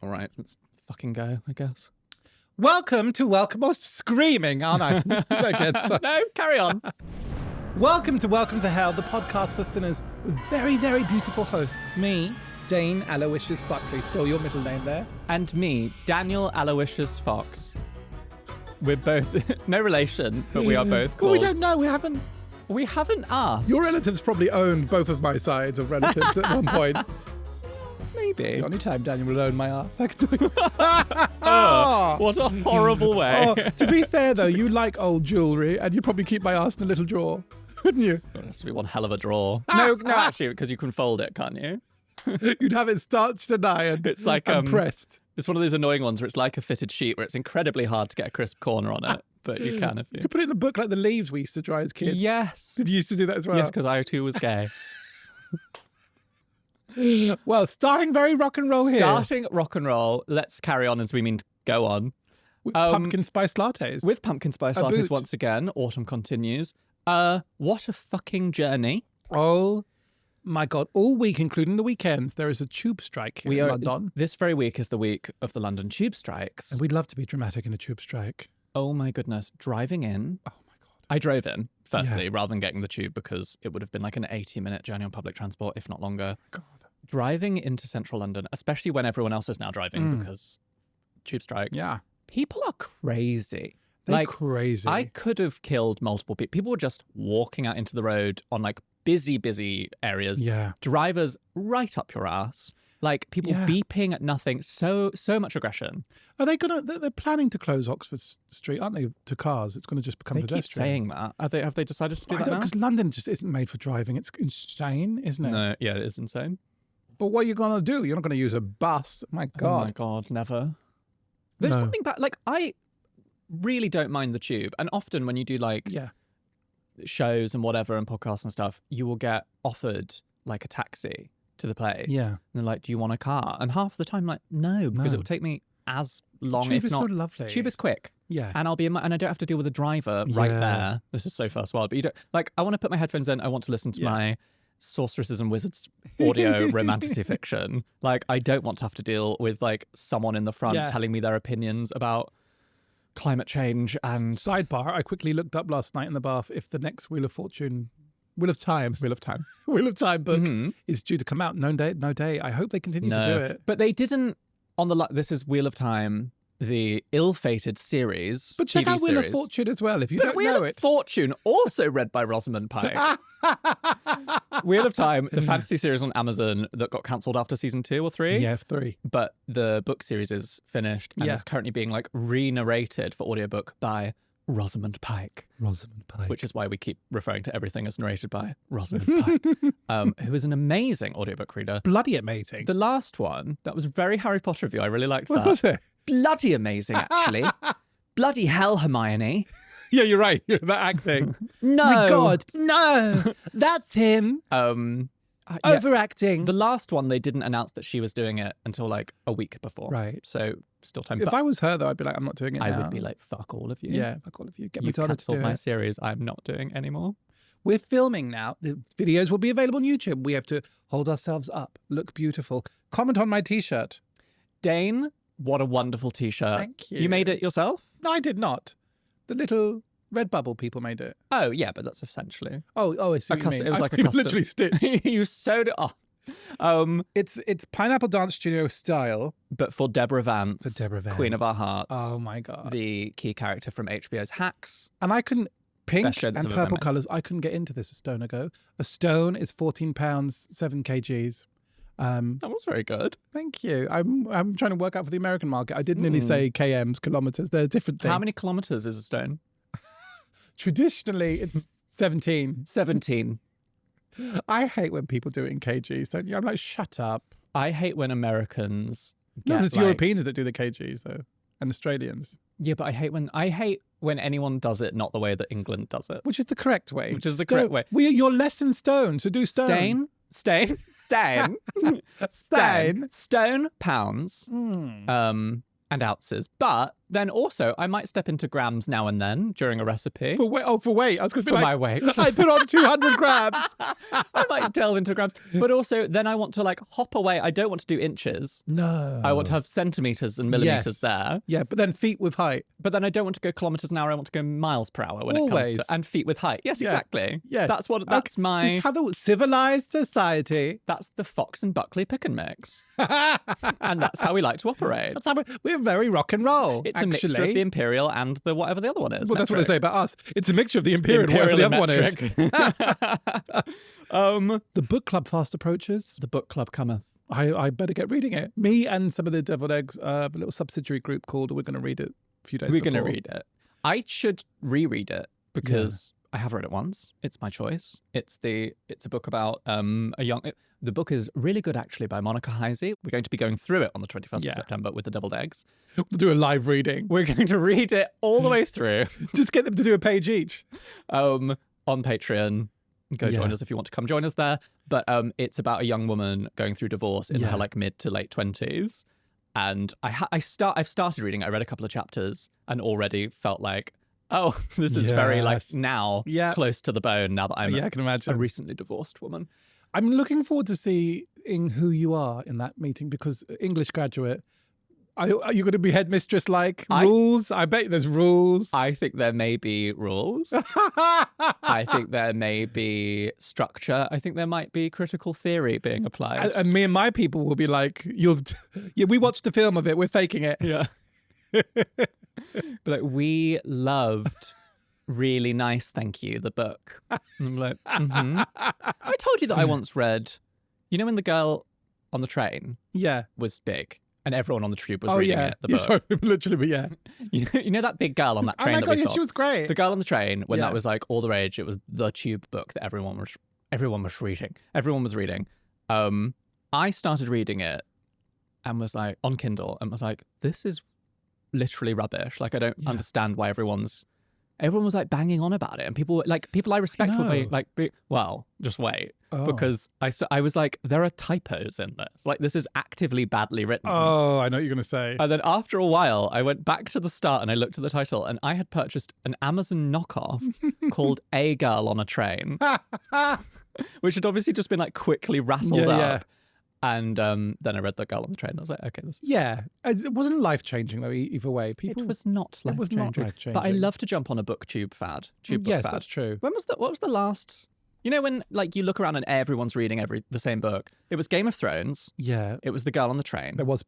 All right, let's fucking go, I guess. Welcome to Welcome. I was screaming, aren't I? No, carry on. Welcome to Hell, the podcast for sinners with very, very beautiful hosts. Me, Dane Aloysius Buckley. Stole your middle name there. And me, Daniel Aloysius Fox. We're both, no relation, but we are both called. Well, we don't know. We haven't asked. Your relatives probably owned both of my sides of relatives at one point. Maybe. The only time Daniel will own my ass, I can tell you. What a horrible way. To be fair, though, you like old jewellery, and you'd probably keep my ass in a little drawer, wouldn't you? It'd have to be one hell of a drawer. No, actually, because you can fold it, can't you? You'd have it starched and ironed. It's like and pressed. It's one of those annoying ones where it's like a fitted sheet where it's incredibly hard to get a crisp corner on it, but you can if you. You could put it in the book like the leaves we used to dry as kids. Yes. Did you used to do that as well? Yes, because I too was gay. Well, starting very rock and roll here. Starting rock and roll. Let's carry on as we mean to go on. With pumpkin spice lattes. With pumpkin spice lattes once again. Autumn continues. What a fucking journey. Oh my God. All week, including the weekends, there is a tube strike here in London. This very week is the week of the London tube strikes. And we'd love to be dramatic in a tube strike. Oh my goodness. Driving in. Oh my God. I drove in, firstly, rather than getting the tube because it would have been like an 80-minute journey on public transport, if not longer. God. Driving into central London, especially when everyone else is now driving because tube strike. Yeah. People are crazy. They're crazy. I could have killed multiple people. People were just walking out into the road on like busy areas. Yeah. Drivers right up your ass. Like people beeping at nothing. So much aggression. Are they they're planning to close Oxford Street, aren't they, to cars? It's going to just become pedestrian. They keep saying that. Have they decided to do that now? Because London just isn't made for driving. It's insane, isn't it? No, yeah, it is insane. But what are you going to do? You're not going to use a bus. My God. Oh my God, never. There's something about, like, I really don't mind the tube. And often when you do, like, shows and whatever and podcasts and stuff, you will get offered, like, a taxi to the place. Yeah. And they're like, do you want a car? And half the time, like, no, because it will take me as long, tube if not. is so lovely. Tube is quick. Yeah. And I'll be and I don't have to deal with a driver right there. This is so first world. But you don't, like, I want to put my headphones in. I want to listen to my sorceresses and wizards audio romantasy fiction. Like, I don't want to have to deal with like someone in the front telling me their opinions about climate change. And sidebar, I quickly looked up last night in the bath if the next Wheel of Time book is due to come out. No day. I hope they continue to do it. But they didn't on the this is Wheel of Time, the ill-fated series. But check TV out Wheel series. of Fortune as well if you don't Wheel know of it. Fortune, also read by Rosamund Pike. Wheel of Time, the fantasy series on Amazon that got cancelled after season 2 or 3. Yeah, 3. But the book series is finished and is currently being like re-narrated for audiobook by Rosamund Pike. Rosamund Pike. Which is why we keep referring to everything as narrated by Rosamund Pike, who is an amazing audiobook reader. Bloody amazing. The last one, that was very Harry Potter of you. I really liked that. What was it? Bloody amazing, actually. Bloody hell, Hermione. Yeah, you're right. You're that acting. No. My God, no. That's him. Overacting. The last one, they didn't announce that she was doing it until like a week before. Right. So still time. If I was her, though, I'd be like, I'm not doing it I now. would be like, fuck all of you. Yeah, fuck all of you. Get me You've to do cancelled my it. series. I'm not doing anymore. We're filming now. The videos will be available on YouTube. We have to hold ourselves up, look beautiful. Comment on my T-shirt. Dane, what a wonderful T-shirt. Thank you. You made it yourself? No, I did not. The little Redbubble people made it. Oh, yeah, but that's essentially... Oh, I see what you mean. It was like a custom. Literally stitched. You sewed it on. It's Pineapple Dance Studio style. But for Deborah Vance, Queen of Our Hearts. Oh, my God. The key character from HBO's Hacks. And I couldn't... Pink and of purple colours, I couldn't get into this a stone ago. A stone is 14 pounds, 7 kgs. That was very good. Thank you. I'm trying to work out for the American market. I did nearly say kms, kilometres. They're a different thing. How many kilometres is a stone? Traditionally, it's 17. 17. I hate when people do it in kgs, don't you? I'm like, shut up. I hate when Americans No, it's Europeans that do the kgs, though, and Australians. Yeah, but I hate when anyone does it not the way that England does it. Which is the correct way. Which is the correct way. You're less than stone, so do stone. Stone, pounds, and ounces. But Then also, I might step into grams now and then during a recipe. For weight? Oh, for weight. I was going to be For like, my weight. I put on 200 grams. I might delve into grams. But also, then I want to like hop away. I don't want to do inches. No. I want to have centimetres and millimetres there. Yeah, but then feet with height. But then I don't want to go kilometres an hour. I want to go miles per hour when it comes to... And feet with height. Yes, exactly. Yes. That's my... This is how the civilized society. That's the Fox and Buckley pick and mix. And that's how we like to operate. That's how we're very rock and roll. It's a mixture of the imperial and the whatever the other one is. Well, that's what they say about us. It's a mixture of the imperial and whatever the other one is. The book club fast approaches. The book club cometh. I better get reading it. Me and some of the deviled eggs, the little subsidiary group called We're Going to Read It a few days before. We're going to read it. I should reread it because I have read it once. It's my choice. It's a book about a young... The book is really good, actually, by Monica Heisey. We're going to be going through it on the 21st of September with the deviled eggs. We'll do a live reading. We're going to read it all the way through. Just get them to do a page each. On Patreon. Go join us if you want to come join us there. But it's about a young woman going through divorce in her like mid to late 20s. And I've started reading it. I read a couple of chapters and already felt like, oh, this is very like now close to the bone now that I'm I can imagine. a recently divorced woman. I'm looking forward to seeing who you are in that meeting because English graduate, are you going to be headmistress like rules? I bet there's rules. I think there may be rules. I think there may be structure. I think there might be critical theory being applied. And me and my people will be like, we watched the film of it. We're faking it. Yeah. But like, we loved Really Nice, Thank You, the book. And I'm like, I told you that I once read, you know, when the girl on the train was big and everyone on the tube was reading it, the book. Sorry, literally, but yeah. You know that big girl on that train that we saw? She was great. The girl on the train, when that was like all the rage, it was the tube book that everyone was reading. Everyone was reading. I started reading it and was like, on Kindle, and was like, this is literally rubbish. Like, I don't understand why everyone was like banging on about it, and people I respect would be like, well, just wait, because I was like, there are typos in this. Like, this is actively badly written. Oh, I know what you're going to say. And then after a while, I went back to the start and I looked at the title, and I had purchased an Amazon knockoff called A Girl on a Train, which had obviously just been like quickly rattled up. Yeah. And then I read The Girl on the Train. I was like, okay, this is... Yeah. It wasn't life-changing, though, either way. It was not life-changing. But I love to jump on a booktube fad. Yes, that's true. What was the last... You know when like you look around and everyone's reading the same book? It was Game of Thrones. Yeah. It was The Girl on the Train. There was,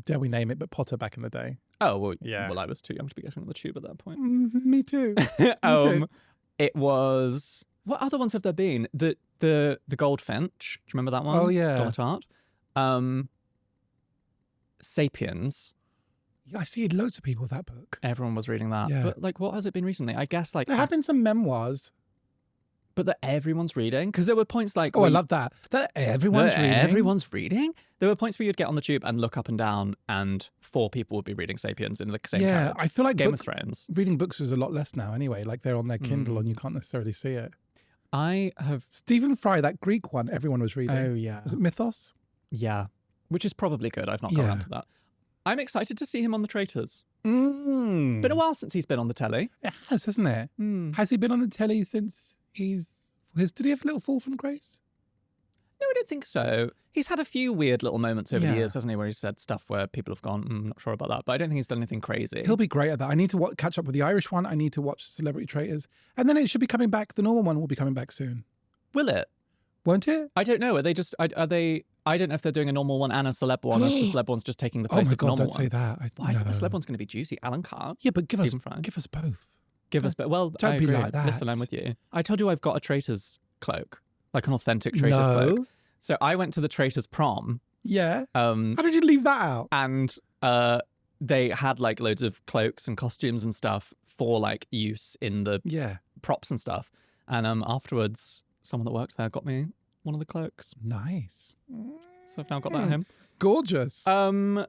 dare we name it, but Potter back in the day. Oh, well, Well, I was too young to be getting on the tube at that point. Me too. It was... What other ones have there been? The Goldfinch. Do you remember that one? Oh, yeah. Donna Tartt. Sapiens. Yeah, I see loads of people with that book. Everyone was reading that. Yeah. But like, what has it been recently? I guess like... There have been some memoirs. But that everyone's reading? Because there were points like... Oh, I love that. That everyone's reading? Everyone's reading? There were points where you'd get on the tube and look up and down and 4 people would be reading Sapiens in the same carriage. I feel like Game of Thrones. Reading books is a lot less now anyway. Like they're on their Kindle and you can't necessarily see it. I have... Stephen Fry, that Greek one, everyone was reading. Oh, yeah. Was it Mythos? Yeah. Which is probably good. I've not got around to that. I'm excited to see him on the Traitors. Been a while since he's been on the telly. It has, hasn't it? Has he been on the telly since did he have a little fall from grace? No, I don't think so. He's had a few weird little moments over the years, hasn't he, where he's said stuff where people have gone, not sure about that. But I don't think he's done anything crazy. He'll be great at that. I need to catch up with the Irish one. I need to watch Celebrity Traitors. And then it should be coming back. The normal one will be coming back soon. Will it? Won't it? I don't know. Are they just... Are they... I don't know if they're doing a normal one and a celeb one, or if the celeb one's just taking the place of the normal one. Oh my God, don't say that. Why? The celeb one's going to be juicy. Alan Carr. Yeah, but give us both. Give us... Well, don't be like that. Listen, I'm with you. I told you I've got a Traitors cloak. Like an authentic Traitors cloak. So I went to the Traitors prom. Yeah. How did you leave that out? And they had like loads of cloaks and costumes and stuff for like use in the props and stuff. And afterwards, someone that worked there got me one of the cloaks. Nice. So I've now got that at home. Gorgeous. How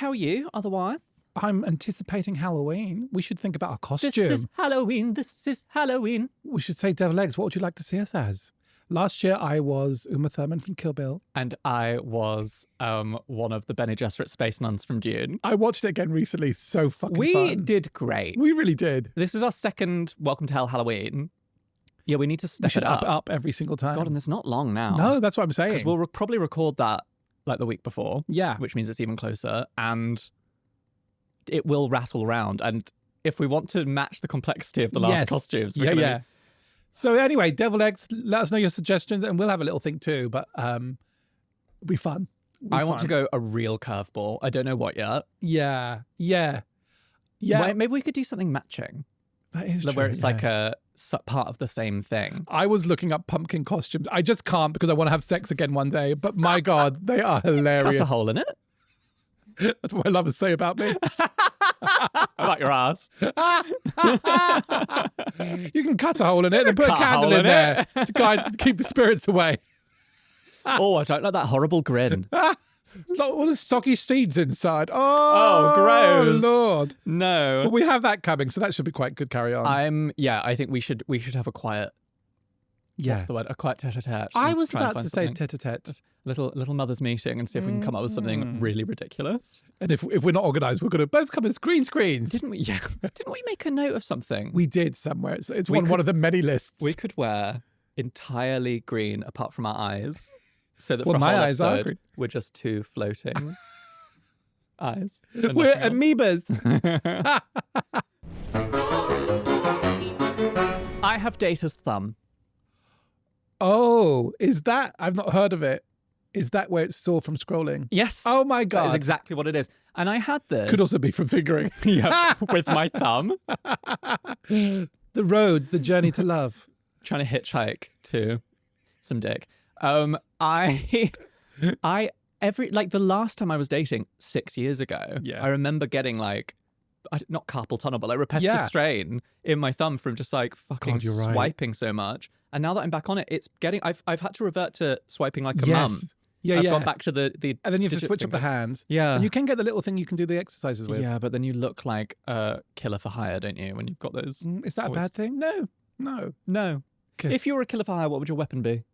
are you otherwise? I'm anticipating Halloween. We should think about our costume. This is Halloween. This is Halloween. We should say Devil Eggs. What would you like to see us as? Last year I was Uma Thurman from Kill Bill. And I was one of the Bene Gesserit space nuns from Dune. I watched it again recently. So fucking We fun. did great. We really did. This is our second Welcome to Hell Halloween. Yeah, we need to step We should it up every single time. God, and it's not long now. No, that's what I'm saying. Because we'll probably record that like the week before. Yeah. Which means it's even closer. And it will rattle around. And if we want to match the complexity of the last costumes, we're gonna... So anyway, Devil Eggs, let us know your suggestions and we'll have a little think too, but it'll be fun. I want to go a real curveball. I don't know what yet. Yeah. Maybe we could do something matching. That is where true, it's like a part of the same thing. I was looking up pumpkin costumes. I just can't because I want to have sex again one day, but my God, they are hilarious. Cut a hole in it. That's what my lovers say about me. About your ass. You can cut a hole in it and put a candle in there to keep the spirits away. Oh, I don't like that horrible grin. It's like all the soggy seeds inside. Oh, gross. Lord. No. But we have that coming, so that should be quite good. Carry on. I think we should have a quiet. What's the word? A quiet tete-a-tete. I was about to say tete-a-tete. Little mothers meeting and see if we can come up with something really ridiculous. And if we're not organised, we're going to both come as green screens. Didn't we? Yeah. Didn't we make a note of something? We did somewhere. It's one of the many lists. We could wear entirely green apart from our eyes. So that for my a whole eyes are episode, green. we're just two floating eyes. We're amoebas. I have Data's thumb. Oh, is that? I've not heard of it. Is that where it's sore from scrolling? Yes. Oh my God. That is exactly what it is. And I had this. Could also be from fingering. Yeah, with my thumb. The road, the journey to love. Trying to hitchhike to some dick. The last time I was dating 6 years ago, I remember getting like, not carpal tunnel, but like repetitive strain in my thumb from just like fucking swiping so much. And now that I'm back on it, it's getting, I've had to revert to swiping like a mum. Yeah, I've gone back to the and then you have to switch up the hands. Yeah. And you can get the little thing you can do the exercises with. Yeah, but then you look like a killer for hire, don't you, when you've got those? Is that a bad thing? No. Good. If you were a killer for hire, what would your weapon be?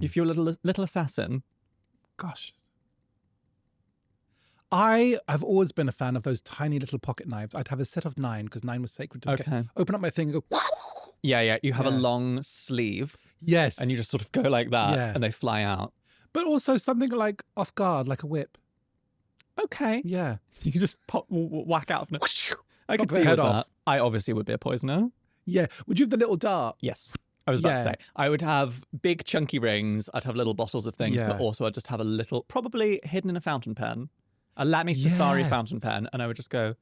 If you're a little assassin? Gosh. I have always been a fan of those tiny little pocket knives. I'd have a set of 9 because 9 was sacred to me. Open up my thing and go. Yeah. You have a long sleeve. Yes. And you just sort of go like that and they fly out. But also something like off guard, like a whip. Okay. Yeah. You just whack out. I could Knock see the head with off. that. I obviously would be a poisoner. Yeah. Would you have the little dart? Yes. I was about to say, I would have big chunky rings. I'd have little bottles of things, but also I'd just have a little, probably hidden in a fountain pen, a Lamy Safari fountain pen, and I would just go.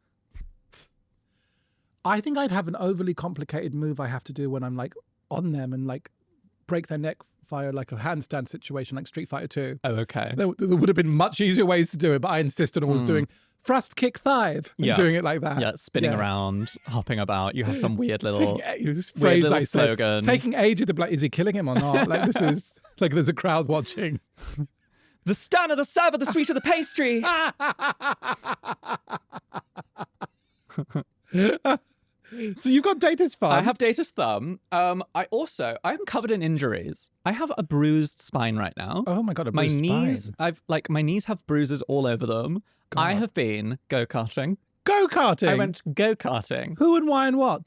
I think I'd have an overly complicated move I have to do when I'm like on them and like break their neck via like a handstand situation like Street Fighter 2. Oh, okay. There would have been much easier ways to do it, but I insisted on always doing thrust kick 5 and doing it like that. Yeah, spinning around, hopping about. You have some weird little phrase I slogan. Taking ages to be like, is he killing him or not? Like this is like there's a crowd watching. The sterner the server, the sweeter the pastry. So you've got Data's thumb. I have Data's thumb. I'm covered in injuries. I have a bruised spine right now. Oh my God, a bruised spine. My knees have bruises all over them. God. I have been go-karting. Go-karting? I went go-karting. Who and why and what?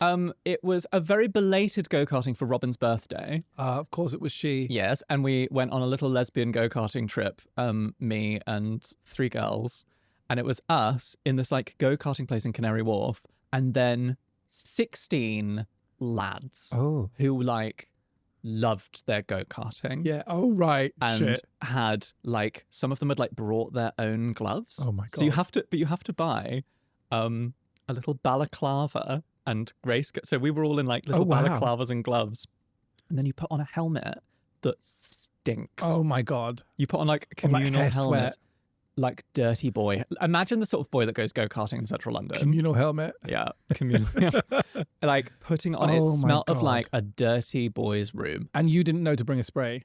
It was a very belated go-karting for Robin's birthday. Of course it was she. Yes, and we went on a little lesbian go-karting trip, me and 3 girls. And it was us in this like go-karting place in Canary Wharf. And then 16 lads who like loved their go-karting. Yeah. Oh, right. And had like, some of them had like brought their own gloves. Oh my God. So you have to buy a little balaclava and grace. So we were all in like little balaclavas and gloves. And then you put on a helmet that stinks. Oh my God. You put on like a communal helmet. Like dirty boy. Imagine the sort of boy that goes go-karting in central London. Communal helmet. Yeah. Communal. Like putting on it smelled of like a dirty boy's room. And you didn't know to bring a spray?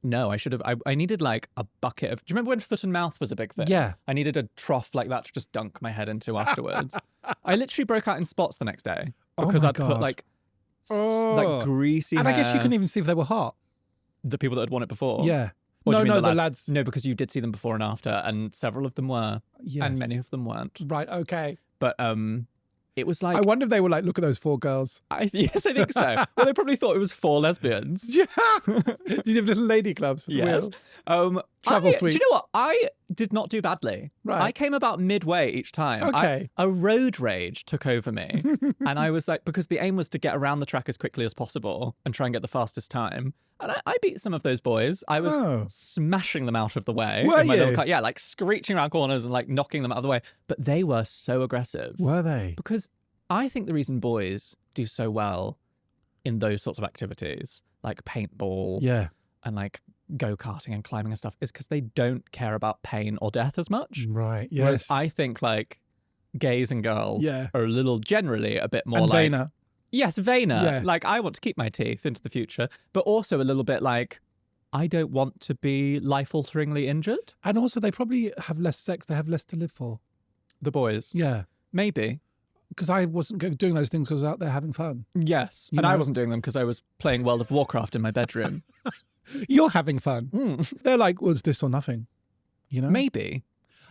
No, I should have. I needed like a bucket of. Do you remember when foot and mouth was a big thing? Yeah. I needed a trough like that to just dunk my head into afterwards. I literally broke out in spots the next day because I'd put like greasy and hair. I guess you couldn't even see if they were hot. The people that had won it before? Yeah. Or do No, you mean the lads. No, because you did see them before and after, and several of them were, Yes. and many of them weren't. Right, okay. But it was like... I wonder if they were like, look at those 4 girls. Yes, I think so. Well, they probably thought it was 4 lesbians. Yeah. Did you have little lady clubs for the Yes. wheel? Travel suites. Do you know what? I did not do badly. Right. I came about midway each time. Okay. A road rage took over me. And I was like, because the aim was to get around the track as quickly as possible and try and get the fastest time. And I beat some of those boys. I was smashing them out of the way. Were in my you? little car. Yeah, like screeching around corners and like knocking them out of the way. But they were so aggressive. Were they? Because I think the reason boys do so well in those sorts of activities, like paintball Yeah. and like go-karting and climbing and stuff, is because they don't care about pain or death as much. Right, Whereas yes. I think like gays and girls are generally a bit more and like... vainer. Yes, vainer. Yeah. Like, I want to keep my teeth into the future, but also a little bit like, I don't want to be life-alteringly injured. And also, they probably have less sex. They have less to live for. The boys. Yeah. Maybe. Because I wasn't doing those things because I was out there having fun. Yes. You And I know? wasn't doing them because I was playing World of Warcraft in my bedroom. You're having fun. They're like, well, it's this or nothing. You know? Maybe.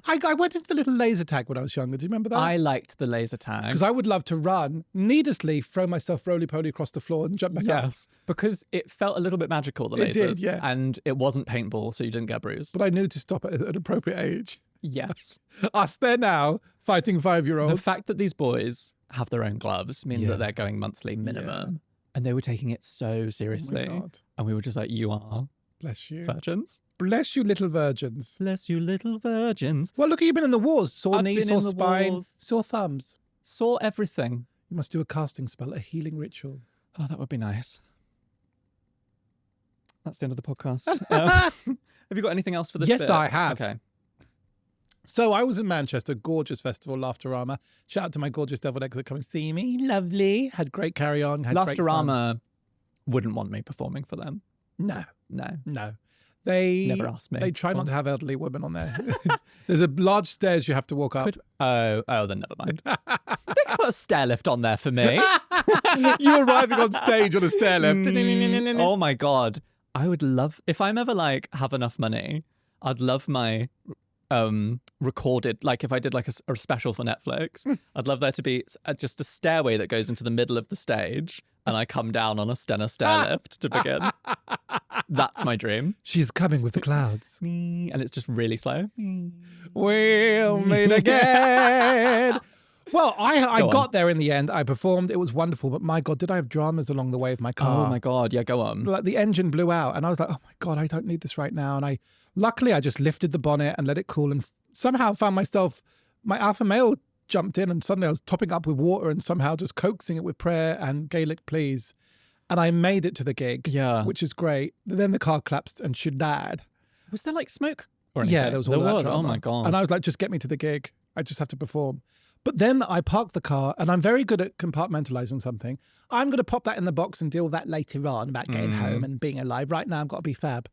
I went into the little laser tag when I was younger. Do you remember that? I liked the laser tag. Because I would love to run, needlessly throw myself roly-poly across the floor and jump back up. Yes, because it felt a little bit magical, the lasers. It did, yeah. And it wasn't paintball, so you didn't get bruised. But I knew to stop at an appropriate age. Yes. Us there now, fighting 5-year-olds. The fact that these boys have their own gloves mean that they're going monthly minimum. And they were taking it so seriously. Oh my God. And we were just like, you are Bless you. virgins. Bless you, little virgins. Bless you, little virgins. Well, look, you've been in the wars. Sore I've knee, been sore in the spine, wars. sore thumbs. Saw everything. You must do a casting spell, a healing ritual. Oh, that would be nice. That's the end of the podcast. Have you got anything else for this Yes, bit? I have. Okay. So I was in Manchester, gorgeous festival, Laughterama. Shout out to my gorgeous deviled eggs that come and see me. Lovely. Had great carry on. Had great fun. Laughterama wouldn't want me performing for them. No, No. They Never asked me. They try not to have elderly women on there. There's a large stairs you have to walk up. Oh, then never mind. They could put a stair lift on there for me. You arriving on stage on a stair lift. Oh my God. I would love, if I'm ever like have enough money, I'd love my recorded, like if I did like a special for Netflix, I'd love there to be just a stairway that goes into the middle of the stage and I come down on a Stena stair lift to begin. That's my dream. She's coming with the clouds. And it's just really slow. We'll meet again. Well, I got there in the end. I performed. It was wonderful. But my God, did I have dramas along the way of my car? Oh my God. Yeah, go on. Like the engine blew out and I was like, oh my God, I don't need this right now. And luckily I just lifted the bonnet and let it cool and somehow found myself, my alpha male jumped in and suddenly I was topping up with water and somehow just coaxing it with prayer and Gaelic pleas. And I made it to the gig, which is great. Then the car collapsed and she died. Was there like smoke or anything? Yeah, there was all that drama. Oh my God. And I was like, just get me to the gig. I just have to perform. But then I parked the car and I'm very good at compartmentalizing something. I'm going to pop that in the box and deal with that later on about getting home and being alive. Right now I've got to be fab.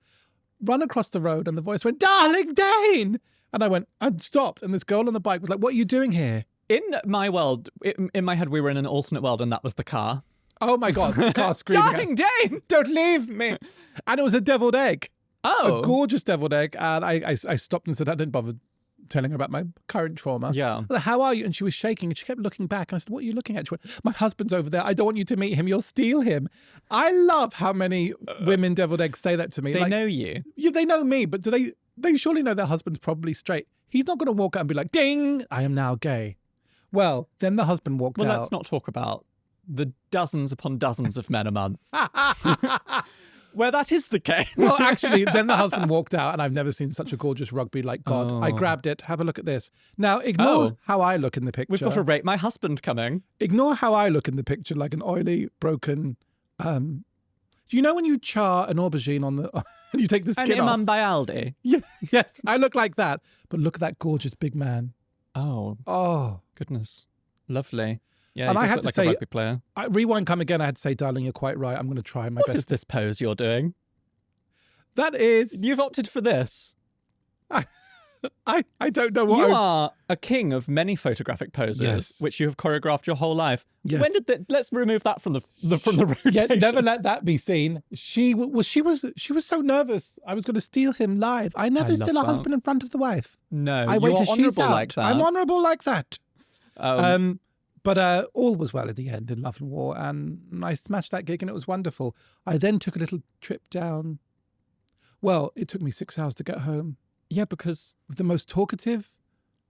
Run across the road and the voice went, darling Dane. And I went, and stopped. And this girl on the bike was like, what are you doing here? In my world, in my head, we were in an alternate world and that was the car. Oh my God, the car screaming. Darling Dane! Don't leave me. And it was a deviled egg. Oh. A gorgeous deviled egg. And I stopped and said, I didn't bother telling her about my current trauma. Yeah. I was like, how are you? And she was shaking and she kept looking back. And I said, what are you looking at? She went, my husband's over there. I don't want you to meet him. You'll steal him. I love how many women deviled eggs say that to me. They know you. Yeah, they know me, but do they surely know their husband's probably straight. He's not going to walk out and be like, ding, I am now gay. Well, then the husband walked out. Well, let's not talk about the dozens upon dozens of men a month. Where that is the case. Well, actually, then the husband walked out and I've never seen such a gorgeous rugby like God. I grabbed it. Have a look at this. Now, ignore how I look in the picture. We've got to rate my husband coming. Ignore how I look in the picture, like an oily, broken... do you know when you char an aubergine on the... and you take the skin off? An Imam Bayaldi. Yeah, yes, I look like that. But look at that gorgeous big man. Oh, goodness. Lovely. Yeah, and I had to like say, a rugby player. Rewind come again, I had to say, darling, you're quite right. I'm going to try my best. What is this pose you're doing? That is... You've opted for this. I don't know what You are a king of many photographic poses, Yes. which you have choreographed your whole life. Yes. When did let's remove that from the rotation. Yeah, never let that be seen. She was so nervous. I was going to steal him live. I never love steal a that. husband in front of the wife. No, I wait you're till she's honourable out. like that. I'm honourable like that. Um, But all was well at the end in Love and War, and I smashed that gig and it was wonderful. I then took a little trip down. Well, it took me 6 hours to get home. yeah, because With the most talkative,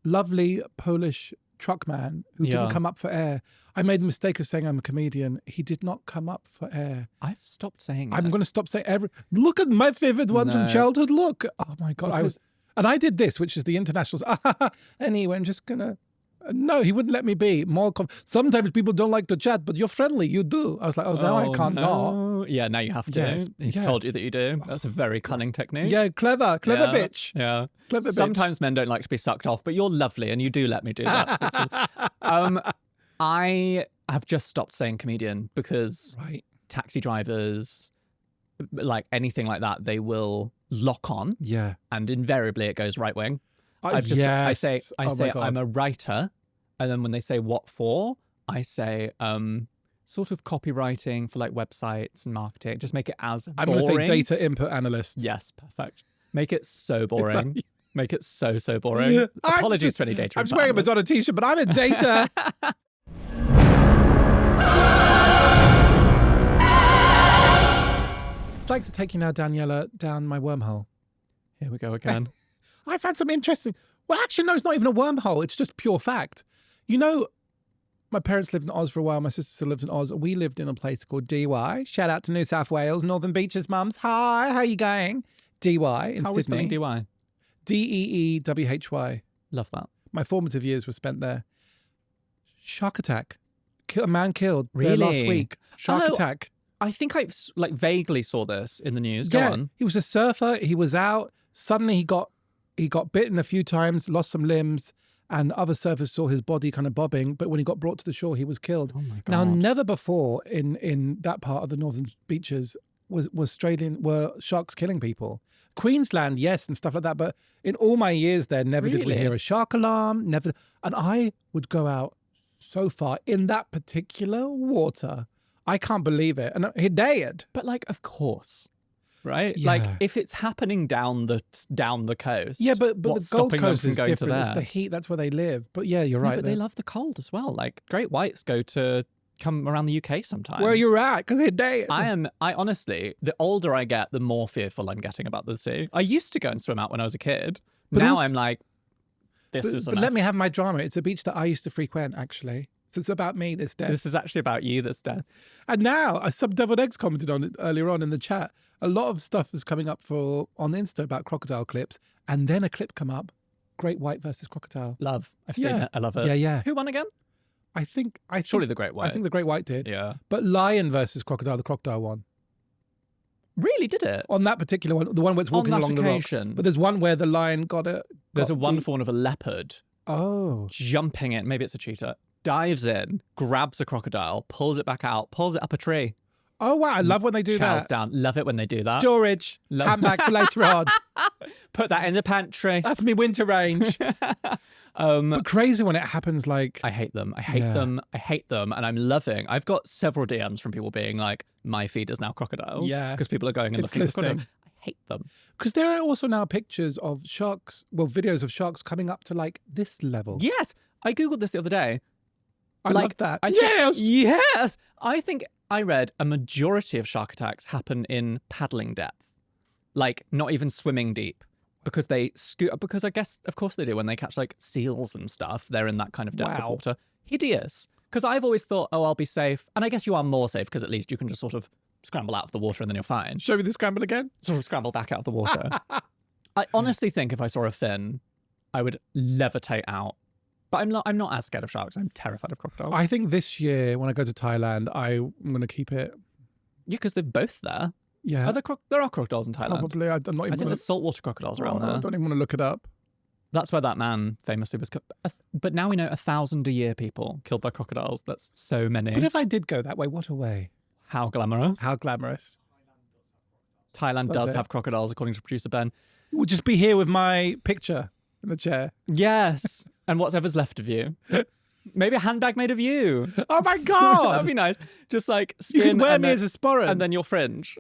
lovely Polish truck man who didn't Yeah. come up for air. I made the mistake of saying I'm a comedian. He did not come up for air. I've stopped saying I'm it. going to stop saying look at my favorite ones from No. childhood. Look. Oh my God. Because- And I did this, which is the internationals. Anyway, I'm just going to. No, he wouldn't let me be. Sometimes people don't like to chat, but you're friendly. You do. I was like, now I can't not. no. Yeah, now you have to. Yes, He's yeah. told you that you do. That's a very cunning technique. Yeah, clever Yeah, bitch. Yeah. Clever bitch. Sometimes men don't like to be sucked off, but you're lovely and you do let me do that. I have just stopped saying comedian because Right. taxi drivers, like anything like that, they will lock on Yeah. and invariably it goes right wing. I say yes. Oh my God. I'm a writer, and then when they say what for, I say sort of copywriting for like websites and marketing. Just make it as I'm boring. going to say data input analyst. Yes, perfect. Make it so boring. like- Make it so boring. Apologies to any data. I'm just wearing a input Madonna t-shirt, but I'm a data. I'd like to take you now, Daniela, down my wormhole. Here we go again. I found some interesting. Well, actually, no, it's not even a wormhole. It's just pure fact. You know, my parents lived in Oz for a while. My sister still lives in Oz. We lived in a place called DY. Shout out to New South Wales, Northern Beaches mums. Hi, how you going? DY in How are we Sydney. spelling DY? DEEWHY. Love that. My formative years were spent there. Shark attack. A man killed there last Really? week. Shark Oh, attack. I think I like vaguely saw this in the news. Go on. He was a surfer. He was out. Suddenly he got bitten a few times, lost some limbs, and other surfers saw his body kind of bobbing. But when he got brought to the shore, he was killed. Oh my God. Now, never before in that part of the northern beaches were sharks killing people. Queensland, yes, and stuff like that. But in all my years there, never did we Really? hear a shark alarm. Never. And I would go out so far in that particular water. I can't believe it. And he dared. But like, of course, right? Yeah. Like, if it's happening down the coast, Yeah, but the what's Gold stopping them Coast from is going to different. It's there? the heat. That's where they live. But yeah, you're Yeah, right. but they love the cold as well. Like, great whites go to come around the UK sometimes. Where you're at, because they dared. I honestly, the older I get, the more fearful I'm getting about the sea. I used to go and swim out when I was a kid. But Now also- I'm like, this is But enough. let me have my drama. It's a beach that I used to frequent, actually. So it's about me this day. This is actually about you that's dead. And now, some Deviled Eggs commented on it earlier on in the chat. A lot of stuff is coming up on Insta about crocodile clips, and then a clip come up: Great White versus crocodile. Love. I've seen Yeah. it. I love it. Yeah, yeah. Who won again? I think Surely the Great White. I think the Great White did. Yeah. But lion versus crocodile, the crocodile won. Really did it? On that particular one, the one where it's walking On that along the rock. occasion. But there's one where the lion got it. There's a got wonderful one of a leopard Oh. jumping in. Maybe it's a cheetah. Dives in, grabs a crocodile, pulls it back out, pulls it up a tree. Oh, wow. I love when they do chows that. down. Love it when they do that. Storage. Love- Handbag for later on. Put that in the pantry. That's me winter range. But crazy when it happens like... I hate them. I hate Yeah. them. I hate them. And I'm loving. I've got several DMs from people being like, my feed is now crocodiles. Yeah. Because people are going and It's looking at listening. crocodiles. I hate them. Because there are also now pictures of sharks, well, videos of sharks coming up to like this level. Yes. I Googled this the other day. I love that. I think- Yes! Yes. I think I read a majority of shark attacks happen in paddling depth. Like, not even swimming deep. Because they scoot, because I guess, of course they do, when they catch like seals and stuff, they're in that kind of depth of Wow. water. Hideous. Because I've always thought, oh, I'll be safe. And I guess you are more safe because at least you can just sort of scramble out of the water and then you're fine. Show me the scramble again. Sort of scramble back out of the water. I honestly think if I saw a fin, I would levitate out. But I'm not as scared of sharks. I'm terrified of crocodiles. I think this year when I go to Thailand, I'm going to keep it. Yeah, because they're both there. Yeah. There are crocodiles in Thailand. Probably. I'm not even I think gonna, there's saltwater crocodiles around I there. don't even want to look it up. That's where that man famously was. But now we know 1,000 a year people killed by crocodiles. That's so many. But if I did go that way, what a way. How glamorous. How glamorous. Thailand That's does it. have crocodiles, according to producer Ben. We'll just be here with my picture. in the chair. Yes. And whatever's left of you. Maybe a handbag made of you. Oh my God. That'd be nice. Just like You skin could wear and me then- as a sporran. and then your fringe.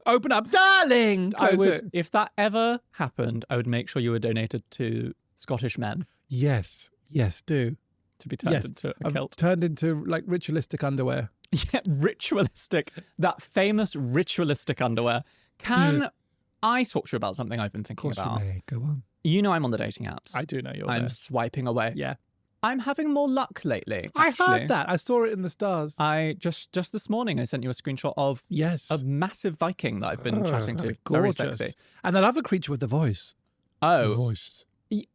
Open up, darling. I Close would, it. if that ever happened, I would make sure you were donated to Scottish men Yes. Yes, do. to be turned Yes. into a I've kilt. turned into like ritualistic underwear. Yeah, ritualistic. That famous ritualistic underwear. Can I talk to you about something I've been Of thinking course you about? may. Go on. You know I'm on the dating apps. I do know you're I'm there. swiping away. Yeah. I'm having more luck lately. I actually. heard that. I saw it in the stars. I just this morning I sent you a screenshot of Yes. a massive Viking that I've been chatting to. Gorgeous. Very sexy. And that other creature with the voice. Oh, Voice.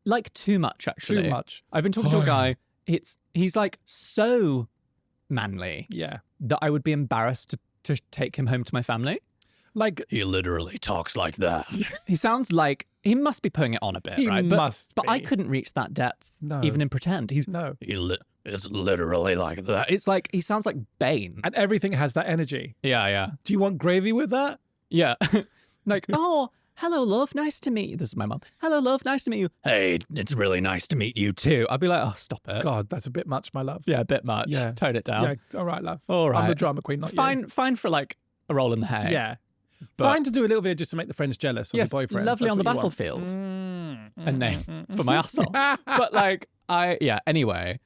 like too much actually. Too much. I've been talking to a guy. He's like so manly Yeah. that I would be embarrassed to take him home to my family. Like, He literally talks like that. He sounds like he must be putting it on a bit, he right? must But I be. couldn't reach that depth, No. even in pretend. No. It's literally like that. It's like he sounds like Bane. And everything has that energy. Yeah. Do you want gravy with that? Yeah. Like, oh, hello, love. Nice to meet you. This is my mum. Hello, love. Nice to meet you. Hey, it's really nice to meet you too. I'd be like, oh, stop it. God, that's a bit much, my love. Yeah, a bit much. Yeah. Tone it down. Yeah. All right, love. All right. I'm the drama queen, not Fine for like a roll in the hay. you. Yeah. But- Fine to do a little bit just to make the friends jealous of Yes, the boyfriend. lovely That's on the what you want. battlefield. A name for my asshole. But like, anyway,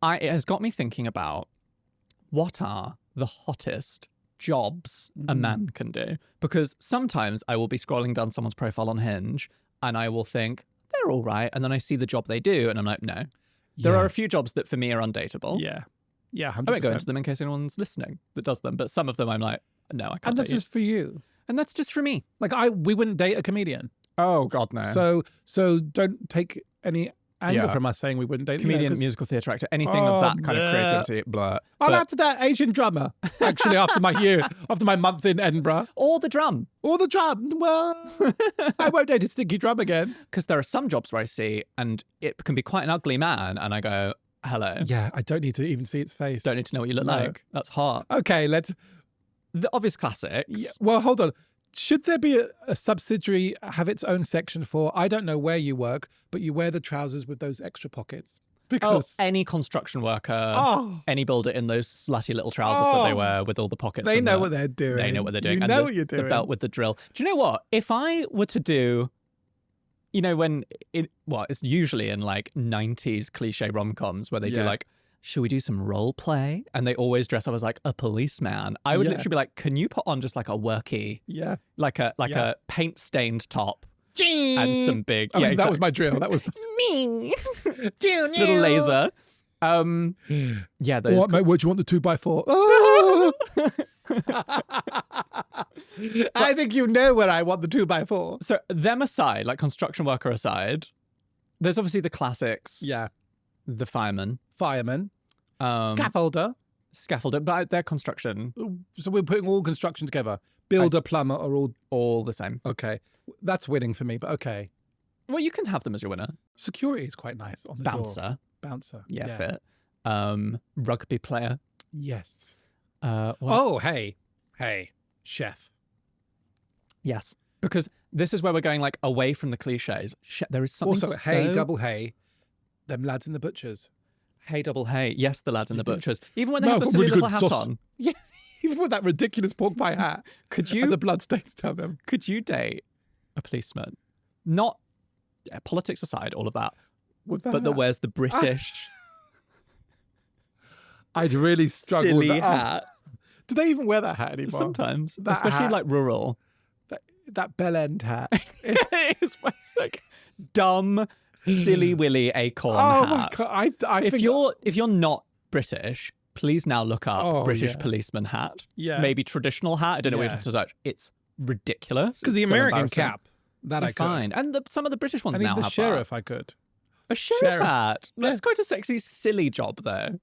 it has got me thinking about what are the hottest jobs a man can do. Because sometimes I will be scrolling down someone's profile on Hinge and I will think, they're all right. And then I see the job they do and I'm like, no. There are a few jobs that for me are undateable. Yeah. Yeah, 100%. I won't go into them in case anyone's listening that does them. But some of them I'm like, no, I can't And that's date you. just for you. And that's just for me. Like we wouldn't date a comedian. Oh, God, no. So don't take any anger Yeah. from us saying we wouldn't date Comedian, 'cause- musical theatre actor, anything of that kind of bleh. creativity, blah. I'm But- after that Asian drummer, actually, after my month in Edinburgh. or the drum. Or the drum. Well, I won't date a stinky drum again. Because there are some jobs where I see, and it can be quite an ugly man, and I go, hello. Yeah, I don't need to even see its face. Don't need to know what you look No. like. That's hot. Okay, let's... The obvious classics. Yeah, well, hold on. Should there be a subsidiary have its own section for, I don't know where you work, but you wear the trousers with those extra pockets? Oh, Because... any construction worker, Oh, any builder in those slutty little trousers that they Oh. wear with all the pockets. they and know the- what they're doing. They know what they're doing. You and know the, what you're doing. The belt with the drill. Do you know what? If I were to do, you know, it's usually in like 90s cliche rom-coms where they do Yeah. like, should we do some role play? And they always dress up as like a policeman. I would Yeah. literally be like, can you put on just like a worky, Yeah. like Yeah. a paint-stained top and some big, That was my drill. That was... little laser. Yeah, those. What, mate, where do you want the 2x4? Oh! I think you know where I want the 2x4. So them aside, like construction worker aside, there's obviously the classics. Yeah. The fireman, Fireman. Scaffolder. scaffolder, but they're construction, So we're putting all construction together. Builder, plumber are all... the same. Okay. That's winning for me, but okay. Well, you can have them as your winner. Security is quite nice on the door. Bouncer, Bouncer. yeah, fit. Rugby player. Yes. What? Oh, hey. Hey. Chef. Yes, because this is where we're going like away from the cliches. There is something Also, hey, double hey. Them lads in the butchers. hey, double hey. Yes, the lads and the butchers. Even when they No, have the got silly really little good hat sauce. on. Yeah. Even with that ridiculous pork pie hat. Could And you the blood stains down them. could you date a policeman? Not politics aside, all of that, With that but that hat. wears the British I'd really struggle with silly that. Oh, hat. do they even wear that hat anymore? Sometimes, That especially hat. like rural. That bell end hat. It's like dumb, silly willy acorn Oh hat. my god! I If think you're not British, please now look up Oh, British yeah. policeman hat. Yeah. Maybe traditional hat. I don't know what you'd Yeah. have to search. It's ridiculous. because the It's so American embarrassing. cap that I They're could. fine, and some of the British ones I now need the have sheriff. I could. that. A sheriff Sheriff. hat. Yeah. That's quite a sexy, silly job though.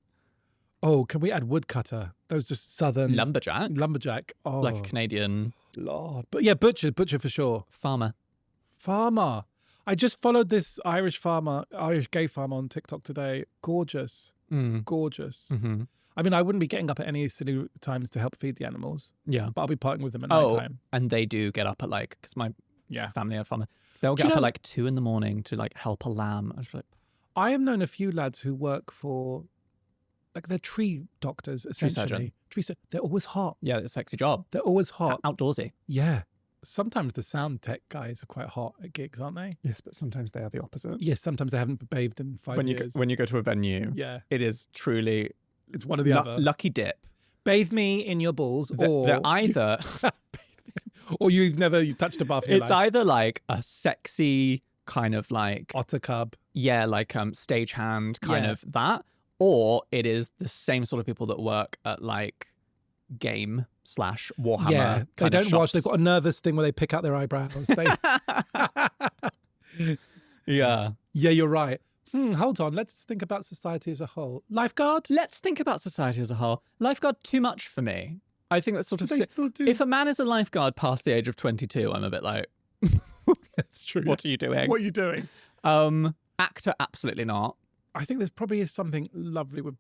Oh, can we add woodcutter? Those just southern Lumberjack, Oh, like a Canadian Lord. But yeah, butcher for sure. farmer. Farmer. I just followed this Irish gay farmer on TikTok today. Gorgeous, gorgeous. Mm-hmm. I mean, I wouldn't be getting up at any silly times to help feed the animals, Yeah. but I'll be parting with them at Oh, night time. and they do get up at like, because my Yeah. family and fun. They'll Do get you up at know- like 2 a.m. to like help a lamb. I was like, I have known a few lads who work for, like, they're tree doctors, essentially. They're always hot. yeah, it's a sexy job. They're always hot. Outdoorsy. Yeah. Sometimes the sound tech guys are quite hot at gigs, aren't they? Yes, but sometimes they are the opposite. Yes, sometimes they haven't bathed in 5 years. When you go to a venue, Yeah. it is truly It's one or the other. lucky dip. Bathe me in your balls, They're either or you touched a bath in your it's life. either like a sexy kind of like Otter cub. yeah, like stagehand kind Yeah. of that, or it is the same sort of people that work at like game / Warhammer. Yeah, they kind of don't wash. They've shops. got a nervous thing where they pick out their eyebrows. They, Yeah. yeah, you're right. Hold on. Let's think about society as a whole. Lifeguard? Let's think about society as a whole. Lifeguard, too much for me. I think that's sort Do of they still do? if a man is a lifeguard past the age of 22, I'm a bit like, That's true. what are you doing? What are you doing? Actor, absolutely not. I think there's probably is something lovely with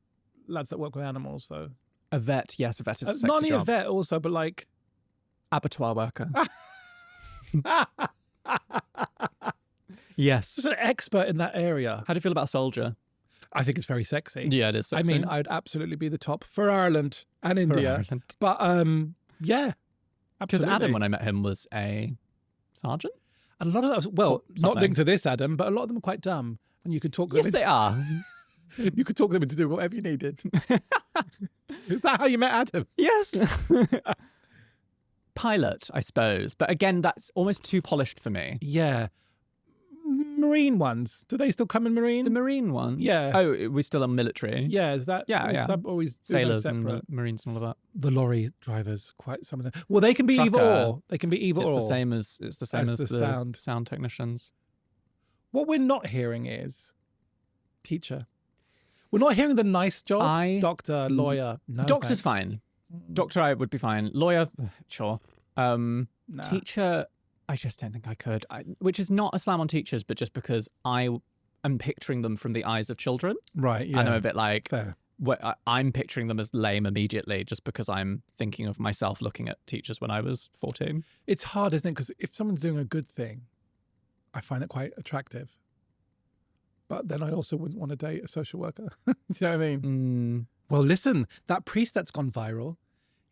lads that work with animals, though. A vet, yes, a vet is a sexy Not only job. a vet, also, but like. Abattoir worker. Yes. Just an expert in that area. How do you feel about a soldier? I think it's very sexy. Yeah, it is sexy. I mean, I'd absolutely be the top for Ireland and India. But yeah, Because absolutely. Adam, when I met him, was a sergeant. A lot of that, well, not something. linked to this, Adam, but a lot of them are quite dumb, and you could talk them. Yes, they are. You could talk them into doing whatever you needed. Is that how you met Adam? Yes. Pilot, I suppose. But again, that's almost too polished for me. Yeah. Marine ones. Do they still come in Marine? The Marine ones? Yeah. Oh, we're still on military? Yeah, is that Yeah, yeah. always Sailors separate? and Marines and all of that. The lorry drivers, quite some of them. Well, they can be either Trucker. or. They can be either It's or. the same as the sound technicians. What we're not hearing is teacher. We're not hearing the nice jobs. Doctor, lawyer. No, Doctor's thanks. fine. Doctor, I would be fine. Lawyer, sure. Nah. Teacher, I just don't think I could. Which is not a slam on teachers, but just because I am picturing them from the eyes of children. Right, yeah. And I'm a bit like, Fair. I'm picturing them as lame immediately just because I'm thinking of myself looking at teachers when I was 14. It's hard, isn't it? Because if someone's doing a good thing, I find it quite attractive. But then I also wouldn't want to date a social worker. You know what I mean? Well, listen, that priest that's gone viral.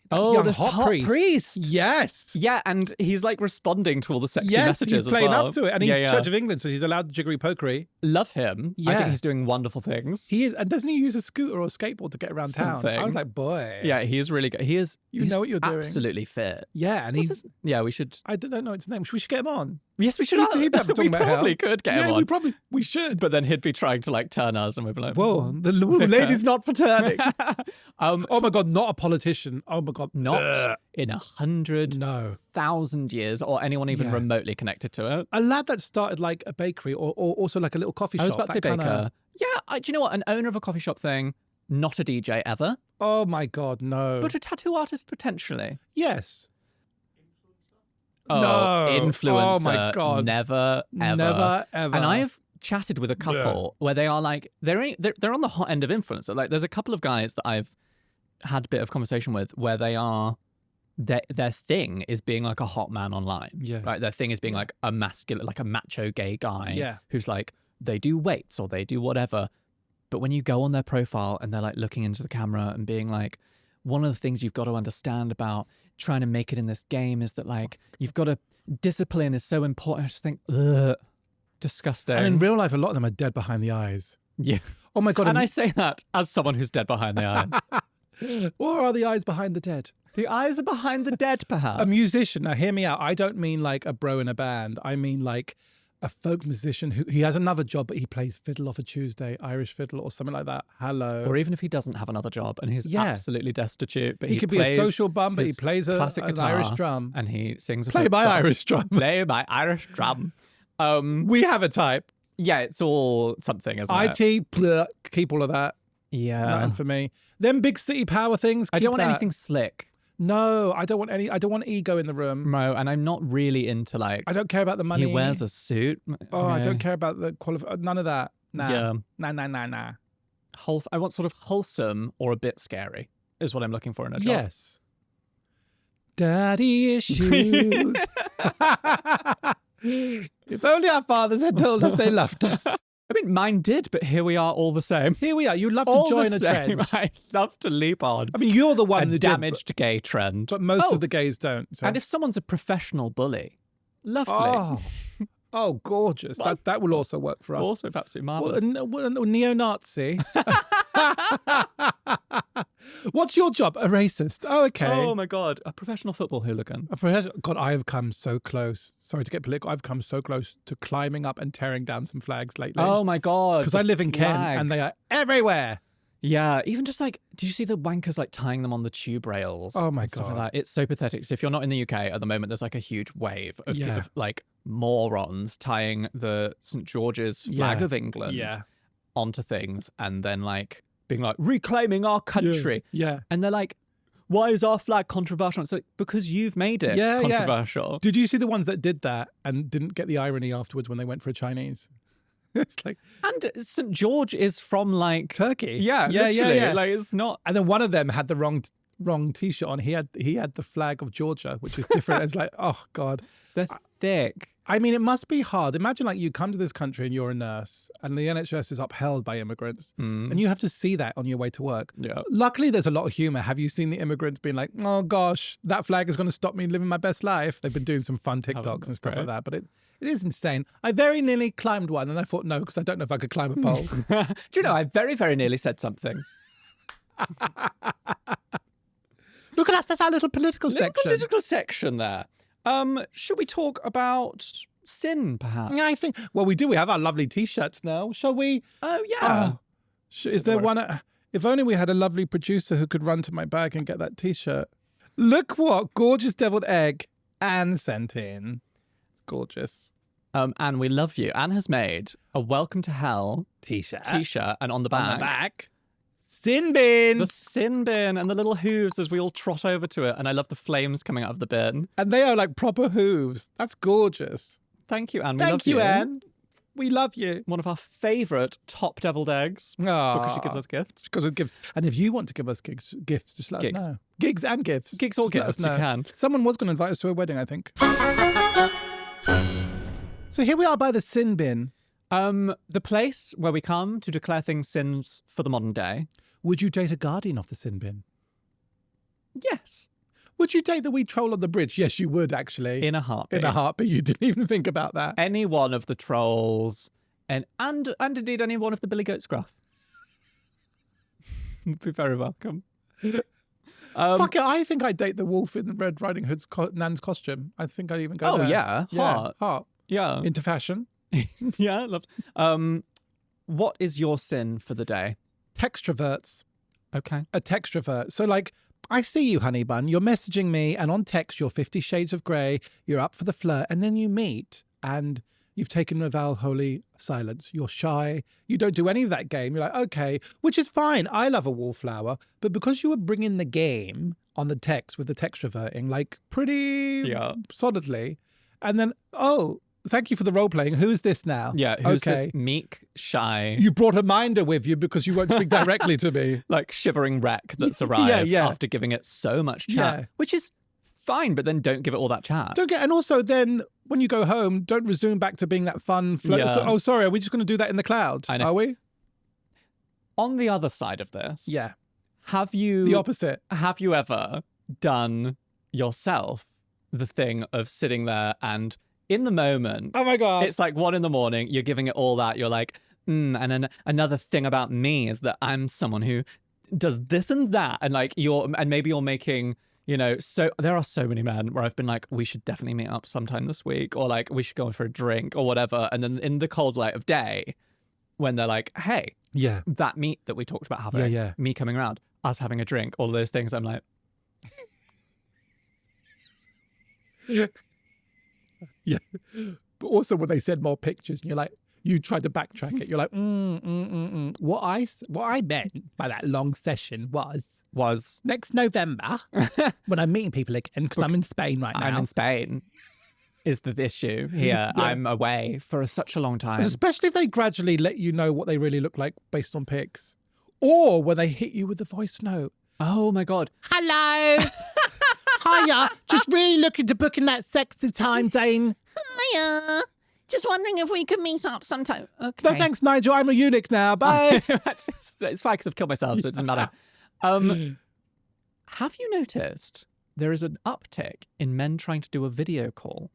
That Oh, young this hot priest. Yes. Yeah, and he's like responding to all the sexy Yes, messages he's playing as well. up to it. And he's Yeah, yeah. Church of England, so he's allowed jiggery pokery. Love him. I Yeah. think he's doing wonderful things. He is. And doesn't he use a scooter or a skateboard to get around town? I Something. was like, boy. Yeah, he is really good. He's know what you're doing. absolutely fit. Yeah, and Yeah, we should. I don't know its name. We should get him on. Yes, we should. He'd be able to talk We about probably hell. could get him Yeah, on. we should. But then he'd be trying to like turn us, and we'd be like, Whoa, the Vicar. lady's not for turning. Oh my God, not a politician. Oh my God. not Ugh. in 100,000 No. years, or anyone even Yeah. remotely connected to it. A lad that started like a bakery or also like a little coffee shop. I was about to say that baker. kinda- Yeah, do you know what? An owner of a coffee shop thing, not a DJ ever, Oh my God, no. but a tattoo artist potentially. yes. Oh, No. influencer. Oh my God. Never, ever. Never, ever. And I have chatted with a couple where they are like, they're on the hot end of influencer. Like, there's a couple of guys that I've had a bit of conversation with where they are, their thing is being like a hot man online. Yeah. Right? Their thing is being like a masculine, like a macho gay guy Yeah. who's like, they do weights or they do whatever. But when you go on their profile and they're like looking into the camera and being like, one of the things you've got to understand about trying to make it in this game is that like you've got to discipline is so important. I just think, ugh, disgusting. And in real life, a lot of them are dead behind the eyes. yeah. Oh my God. And I say that as someone who's dead behind the eyes. Or are the eyes behind the dead? The eyes are behind the dead, perhaps. A musician. Now, hear me out. I don't mean like a bro in a band. I mean like a folk musician who he has another job, but he plays fiddle off a Tuesday, Irish fiddle or something like that. Hello. Or even if he doesn't have another job and he's Yeah. absolutely destitute, but he could be a plays social bum, but he his plays classic an guitar Irish drum. and he sings a Play folk by song. Irish drum. Play by Irish drum. We have a type. Yeah, it's all something, isn't it? IT, bleh, keep all of that. Yeah. Nothing for me. Them big city power things. I keep don't want that. anything slick. No, I don't want any. I don't want ego in the room. No, and I'm not really into like, I don't care about the money. he wears a suit. Oh, I Okay. don't care about the none of that. Nah. Yeah. Nah. I want sort of wholesome or a bit scary is what I'm looking for in a job. Yes. Daddy issues. If only our fathers had told us they loved us. I mean, mine did, but here we are all the same. Here we are. You love to All join the a same. trend. I love to leap on I mean, you're the one a who damaged gay trend. but most of the gays don't. So. And if someone's a professional bully, lovely. Oh, gorgeous. That will also work for us. Also absolutely marvellous. Neo-Nazi. What's your job? A racist. Oh, okay. Oh my God, a professional football hooligan. God, I have come so close. Sorry to get political. I've come so close to climbing up and tearing down some flags lately. Oh my God. Because I live in Kent and they are everywhere. Yeah, even just like, did you see the wankers like tying them on the tube rails? Oh my and stuff like God. that? It's so pathetic. So if you're not in the UK at the moment, there's like a huge wave of, of like morons tying the St. George's flag of England onto things and then like being like, reclaiming our country. Yeah. And they're like, why is our flag controversial? It's like, because you've made it controversial. Did you see the ones that did that and didn't get the irony afterwards when they went for a Chinese? It's like, and St. George is from like Turkey. Yeah, literally. Like it's not. And then one of them had the wrong T-shirt on. He had the flag of Georgia, which is different. It's like, oh God, they're thick. I mean, it must be hard. Imagine like you come to this country and you're a nurse and the NHS is upheld by immigrants and you have to see that on your way to work. Yeah. Luckily, there's a lot of humor. Have you seen the immigrants being like, oh gosh, that flag is going to stop me living my best life? They've been doing some fun TikToks and stuff like that. But it is insane. I very nearly climbed one and I thought, no, because I don't know if I could climb a pole. Do you know, I very, very nearly said something. Look at us. That's our little political section. Political section there. Should we talk about sin, perhaps? Yeah, I think. Well, we do. We have our lovely T-shirts now. Shall we? Oh yeah. Is there one? If only we had a lovely producer who could run to my bag and get that T-shirt. Look what gorgeous deviled egg Anne sent in. It's gorgeous. Anne, we love you. Anne has made a Welcome to Hell T-shirt, and on the back. Sin bin. The sin bin and the little hooves as we all trot over to it. And I love the flames coming out of the bin. And they are like proper hooves. That's gorgeous. Thank you, Anne. Thank you, Anne. We love you. One of our favourite top deviled eggs. Because she gives us gifts. Because it gives. And if you want to give us gifts, just let us know. Gigs and gifts. Gigs or gifts, you can. Someone was going to invite us to a wedding, I think. So here we are by the sin bin. The place where we come to declare things sins for the modern day. Would you date a guardian of the sin bin? Yes. Would you date the wee troll on the bridge? Yes, you would, actually. In a heartbeat. In a heartbeat. You didn't even think about that. Any one of the trolls and indeed any one of the Billy Goat Scruff. Would be very welcome. Fuck it, I think I'd date the wolf in the Red Riding Hood's Nan's costume. I think I'd even go there. Yeah, heart. Yeah. Into fashion. Yeah, loved. What is your sin for the day? Textroverts. Okay. A textrovert. So like, I see you, honey bun. You're messaging me and on text, you're 50 Shades of Grey. You're up for the flirt and then you meet and you've taken a vow of holy silence. You're shy. You don't do any of that game. You're like, okay, which is fine. I love a wallflower. But because you were bringing the game on the text with the textroverting, like pretty solidly. And then, thank you for the role playing. Who's this now? Yeah, who's this meek, shy... You brought a minder with you because you won't speak directly to me. Like shivering wreck that's arrived after giving it so much chat, which is fine, but then don't give it all that chat. And also then when you go home, don't resume back to being that fun... So, sorry, are we just going to do that in the cloud? Are we? On the other side of this... Yeah. Have you... The opposite. Have you ever done yourself the thing of sitting there and... In the moment, oh my God, it's like 1 a.m, you're giving it all that. You're like, and then another thing about me is that I'm someone who does this and that. And like maybe you're making, so there are so many men where I've been like, we should definitely meet up sometime this week, or like we should go for a drink or whatever. And then in the cold light of day, when they're like, hey, that meet that we talked about having, me coming around, us having a drink, all of those things, I'm like, yeah. But also when they said more pictures and you're like, you tried to backtrack it. You're like, What I meant by that long session was next November when I'm meeting people again because I'm in Spain right now. I'm in Spain is the issue here. I'm away for such a long time. Especially if they gradually let you know what they really look like based on pics. Or when they hit you with the voice note. Oh my God. Hello. Hiya. Just really looking to book in that sexy time, Dane. Hiya. Just wondering if we could meet up sometime. Okay. No, thanks, Nigel. I'm a eunuch now. Bye. It's fine because I've killed myself, so it doesn't matter. Have you noticed there is an uptick in men trying to do a video call?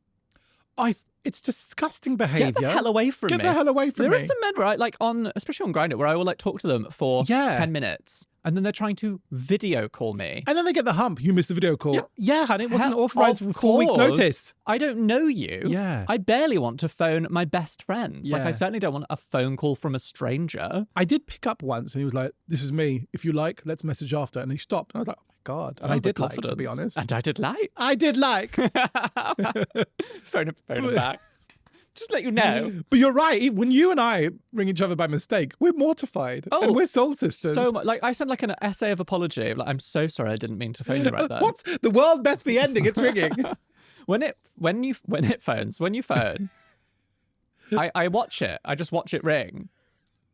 It's disgusting behaviour. Get the hell away from me. Get the hell away from me. There are some men, right, like especially on Grindr, where I will like talk to them for 10 minutes and then they're trying to video call me. And then they get the hump. You missed the video call. Yeah, honey, it wasn't authorised for 4 course. weeks' notice. I don't know you. Yeah. I barely want to phone my best friends. Like, Yeah. I certainly don't want a phone call from a stranger. I did pick up once and he was like, this is me. If you like, let's message after. And he stopped. And I was like, oh my God. And I did like, to be honest. And I did like. I did like. phone him back. Just let you know. But you're right. When you and I ring each other by mistake, we're mortified. Oh, and we're soul sisters. So much. Like, I sent like an essay of apology. Like, I'm so sorry I didn't mean to phone you right there. What? The world best be ending. It's ringing. When you phone, I watch it. I just watch it ring.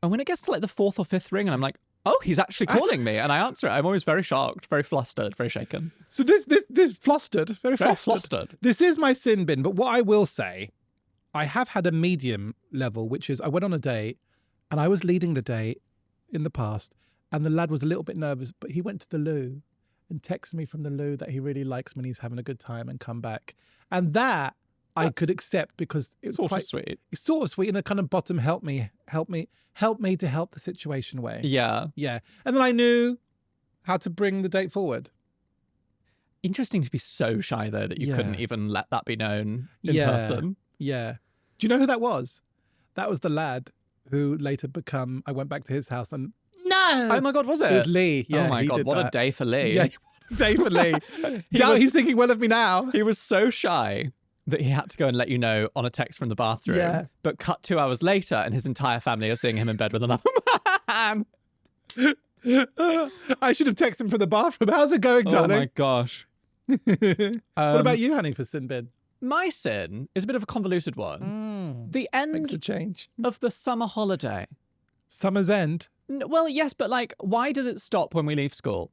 And when it gets to like the 4th or 5th ring and I'm like, oh, he's actually calling me, and I answer it, I'm always very shocked, very flustered, very shaken. So this flustered, very flustered. This is my sin bin. But what I will say, I have had a medium level, which is I went on a date and I was leading the date in the past, and the lad was a little bit nervous, but he went to the loo and texted me from the loo that he really likes me and he's having a good time and come back. And that I could accept because it's sort of sweet. It's sort of sweet in a kind of bottom help me to help the situation way. Yeah. Yeah. And then I knew how to bring the date forward. Interesting to be so shy though that you couldn't even let that be known in person. Yeah. Do you know who that was? That was the lad who later I went back to his house and no. Oh my God, was it? It was Lee. Yeah, oh my God, what a day for Lee. Yeah, day for Lee. He's thinking well of me now. He was so shy that he had to go and let you know on a text from the bathroom. Yeah. But cut 2 hours later and his entire family are seeing him in bed with another man. I should have texted him from the bathroom. How's it going, darling? Oh my gosh. What about you, honey, for sin bin? My sin is a bit of a convoluted one. The Makes a end change. of the summer holiday. Summer's end. Well, yes, but like, why does it stop when we leave school?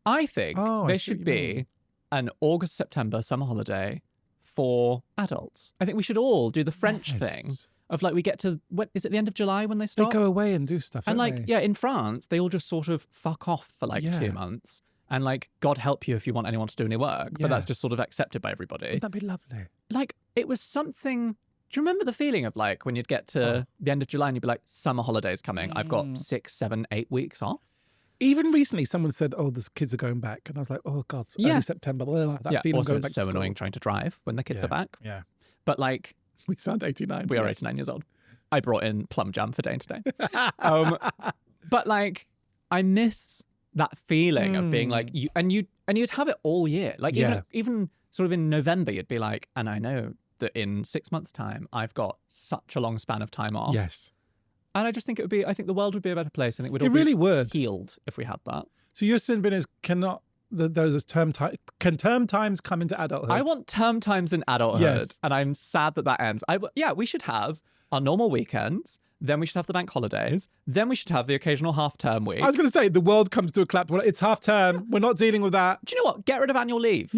I think there should be an August-September summer holiday for adults. I think we should all do the French thing of like, we get to, what is it, the end of July when they stop? They go away and do stuff, and don't like, they? yeah, in France, they all just sort of fuck off for like 2 months. And like, God help you if you want anyone to do any work. But that's just sort of accepted by everybody. Wouldn't that be lovely? Like, it was something... Do you remember the feeling of like, when you'd get to the end of July and you'd be like, summer holidays coming. I've got 6, 7, 8 weeks off. Even recently, someone said, oh, the kids are going back. And I was like, oh, God, early September. That feeling also going back it's so to school. annoying trying to drive when the kids are back. Yeah. But like... We sound 89. We are 89 years old. I brought in plum jam for Dane today. But like, I miss that feeling of being like, you'd have it all year. Like even sort of in November, you'd be like, and I know that in 6 months' time, I've got such a long span of time off. Yes. And I just think I think the world would be a better place. I think we'd all really be healed if we had that. So your sin bin is can term times come into adulthood? I want term times in adulthood, and I'm sad that ends. We should have our normal weekends, then we should have the bank holidays, then we should have the occasional half-term week. I was going to say, the world comes to a clap. Well, it's half-term. We're not dealing with that. Do you know what? Get rid of annual leave.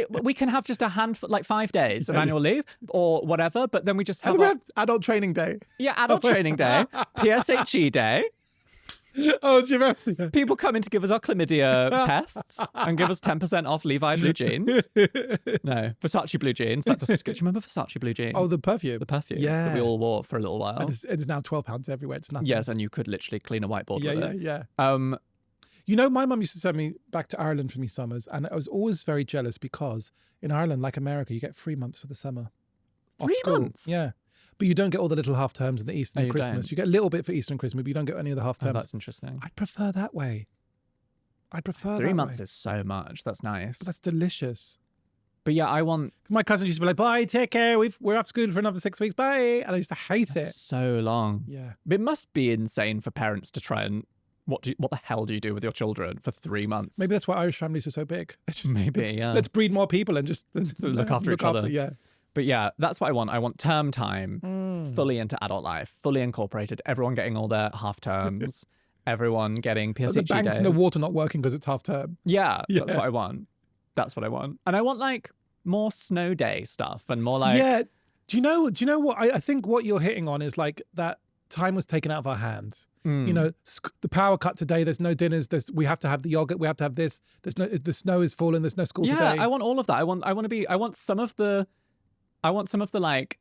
We can have just a handful, like 5 days of annual leave or whatever, but then we just have... we have adult training day. Yeah, adult training day, PSHE day. Oh, do you remember? People come in to give us our chlamydia tests and give us 10% off Levi blue jeans. No, Versace blue jeans. That does. Do you remember Versace blue jeans? Oh, the perfume. The perfume. Yeah. That we all wore for a little while. It is now £12 everywhere. It's nothing. Yes, and you could literally clean a whiteboard with it. Yeah. You know, my mum used to send me back to Ireland for me summers, and I was always very jealous because in Ireland, like America, you get 3 months for the summer. 3 months? Yeah. But you don't get all the little half terms in the Easter and Christmas. You get a little bit for Easter and Christmas, but you don't get any of the half terms. Oh, that's interesting. I'd prefer that way. I'd prefer 3 months is so much. That's nice. But that's delicious. But yeah, I want... My cousin used to be like, bye, take care. We're off school for another 6 weeks. Bye. And I used to hate it. So long. Yeah. It must be insane for parents to try and... What the hell do you do with your children for 3 months? Maybe that's why Irish families are so big. Maybe, yeah. Let's breed more people and just look after each other. Yeah. But yeah, that's what I want. I want term time fully into adult life, fully incorporated. Everyone getting all their half terms. Everyone getting PSHE The banks days. and the water not working because it's half term. Yeah, that's what I want. That's what I want. And I want like more snow day stuff and more like... Yeah. Do you know what? I think what you're hitting on is like that time was taken out of our hands. You know, the power cut today. There's no dinners. We have to have the yogurt. We have to have this. The snow is falling. There's no school today. Yeah, I want all of that. I want some of the like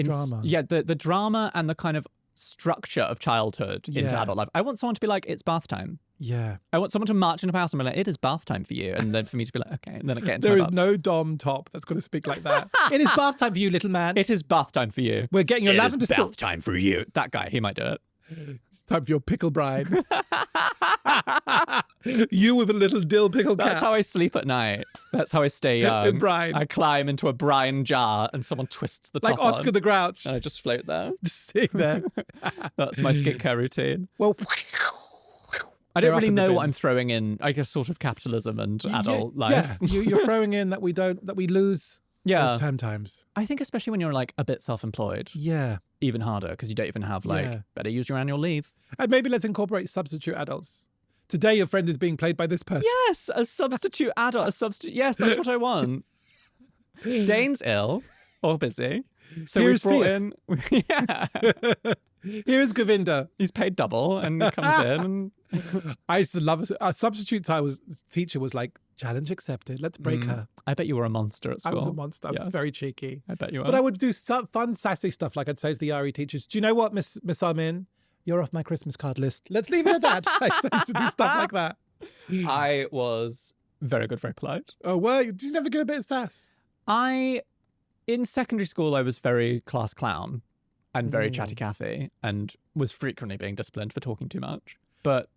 Drama. Yeah, the drama and the kind of structure of childhood into adult life. I want someone to be like, it's bath time. Yeah. I want someone to march into a house and be like, it is bath time for you. And then for me to be like, okay. And then I get into There my is bath. no dom top that's going to speak like that. It is bath time for you, little man. It is bath time for you. We're getting your It lavender is sauce. bath time for you. That guy, he might do it. It's time for your pickle brine. You with a little dill pickle cap. That's how I sleep at night. That's how I stay young. In brine. I climb into a brine jar and someone twists the top Like Oscar on, the Grouch. and I just float there. Just sitting there. That's my skincare routine. Well, I they're don't up really in the know what I'm bins. throwing in, I guess, sort of capitalism and adult life. Yeah, you're throwing in that we lose Yeah. those term times. I think especially when you're like a bit self-employed, Yeah. even harder because you don't even have like, Yeah. better use your annual leave. And maybe let's incorporate substitute adults. Today, your friend is being played by this person. Yes, a substitute adult, a substitute. Yes, that's what I want. Dane's ill or busy. So Here's we brought Fiat. in, yeah, Here's Govinda. he's paid double and he comes in and I used to love it. Our substitute teacher was like, challenge accepted. Let's break her. I bet you were a monster at I school. was a monster. I was Yes. very cheeky. I bet you were. But I would do some fun, sassy stuff like I'd say to the RE teachers, do you know what, Miss Armin? You're off my Christmas card list. Let's leave it at that. I used to do stuff like that. I was very good, very polite. Oh, well, did you never get a bit of sass? In secondary school, I was very class clown and very chatty Cathy and was frequently being disciplined for talking too much. But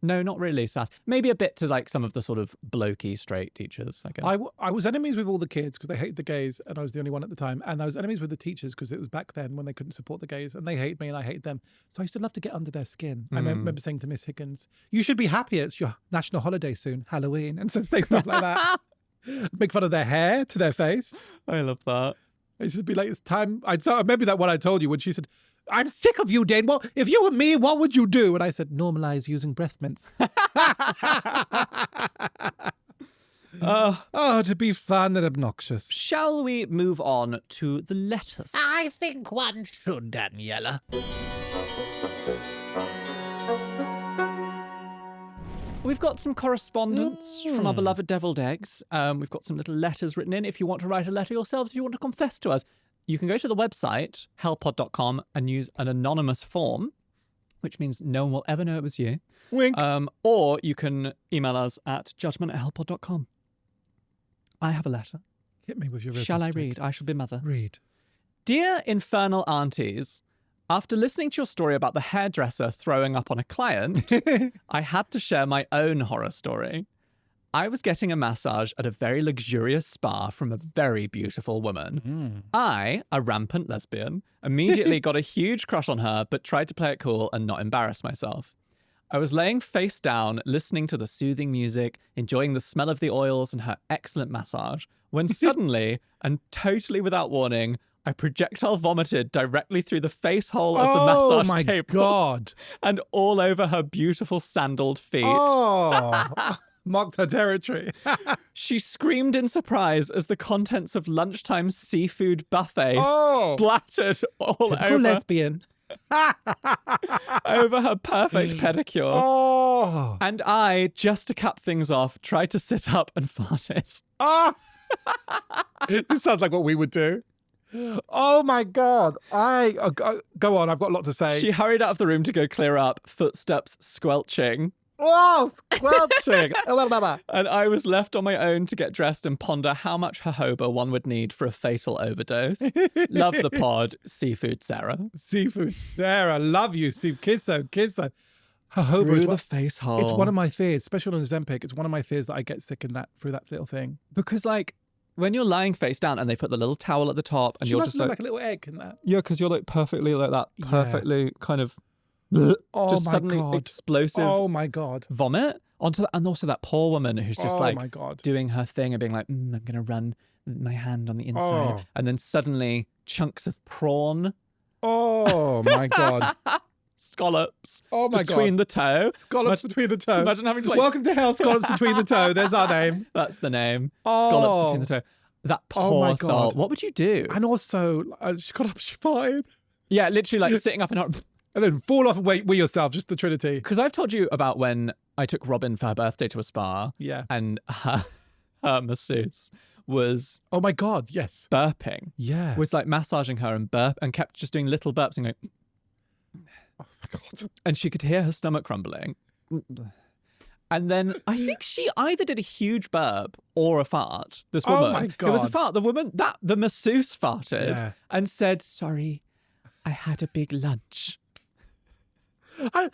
no, not really sass. Maybe a bit to like some of the sort of blokey straight teachers, I guess. I was enemies with all the kids because they hated the gays and I was the only one at the time. And I was enemies with the teachers because it was back then when they couldn't support the gays and they hated me and I hated them. So I used to love to get under their skin. I remember saying to Miss Higgins, you should be happy. It's your national holiday soon, Halloween. And so say stuff like that. Make fun of their hair to their face. I love that. It used to be like, it's time. I remember that one I told you when she said, I'm sick of you, Dane. Well, if you were me, what would you do? And I said, normalize using breath mints. To be fun and obnoxious. Shall we move on to the letters? I think one should, Daniela. We've got some correspondence from our beloved deviled eggs. We've got some little letters written in. If you want to write a letter yourselves, if you want to confess to us, you can go to the website, hellpod.com, and use an anonymous form, which means no one will ever know it was you. Wink. Or you can email us at judgment@hellpod.com. I have a letter. Hit me with your Shall I ribbon read? stick. I shall be mother. Read. Dear infernal aunties, after listening to your story about the hairdresser throwing up on a client, I had to share my own horror story. I was getting a massage at a very luxurious spa from a very beautiful woman. I, a rampant lesbian, immediately got a huge crush on her, but tried to play it cool and not embarrass myself. I was laying face down, listening to the soothing music, enjoying the smell of the oils and her excellent massage, when suddenly, and totally without warning, I projectile vomited directly through the face hole of the massage my table God. and all over her beautiful sandaled feet. Oh, mocked her territory. She screamed in surprise as the contents of lunchtime seafood buffet Oh. splattered all Typical over, lesbian. over her perfect pedicure. Oh. And I, just to cap things off, tried to sit up and farted. Oh. This sounds like what we would do. Oh my God. Go on. I've got a lot to say. She hurried out of the room to go clear up, footsteps squelching. Oh, squelching. And I was left on my own to get dressed and ponder how much jojoba one would need for a fatal overdose. Love the pod, Seafood Sarah. Seafood Sarah. Love you. Kisso. Jojoba Through is the one, face hole. it's one of my fears, especially on Ozempic. It's one of my fears that I get sick through that little thing. Because, like, when you're lying face down and they put the little towel at the top and She you're must just look like like a little egg in that. yeah, because you're like perfectly like that, Yeah. perfectly kind of Oh just my suddenly God. explosive Oh my God. vomit onto and also that poor woman who's just Oh like my God. doing her thing and being like, I'm gonna run my hand on the inside, Oh. and then suddenly chunks of prawn. Oh my God. scallops Oh my between God. the toe. Scallops between the toe. Imagine having to like... Welcome to hell, scallops between the toe. There's our name. That's the name. Oh. Scallops between the toe. That Oh my poor soul. God. What would you do? And also, she got up, she farted. Yeah, literally like sitting up in her... And then fall off and wait yourself, just the Trinity. Because I've told you about when I took Robin for her birthday to a spa. Yeah. And her masseuse was Oh my God, yes. burping. Yeah. Was like massaging her and kept just doing little burps and going... Oh my God. And she could hear her stomach rumbling. And then I think she either did a huge burp or a fart. This woman. Oh my It was a God. fart. The masseuse farted Yeah. and said, "Sorry, I had a big lunch."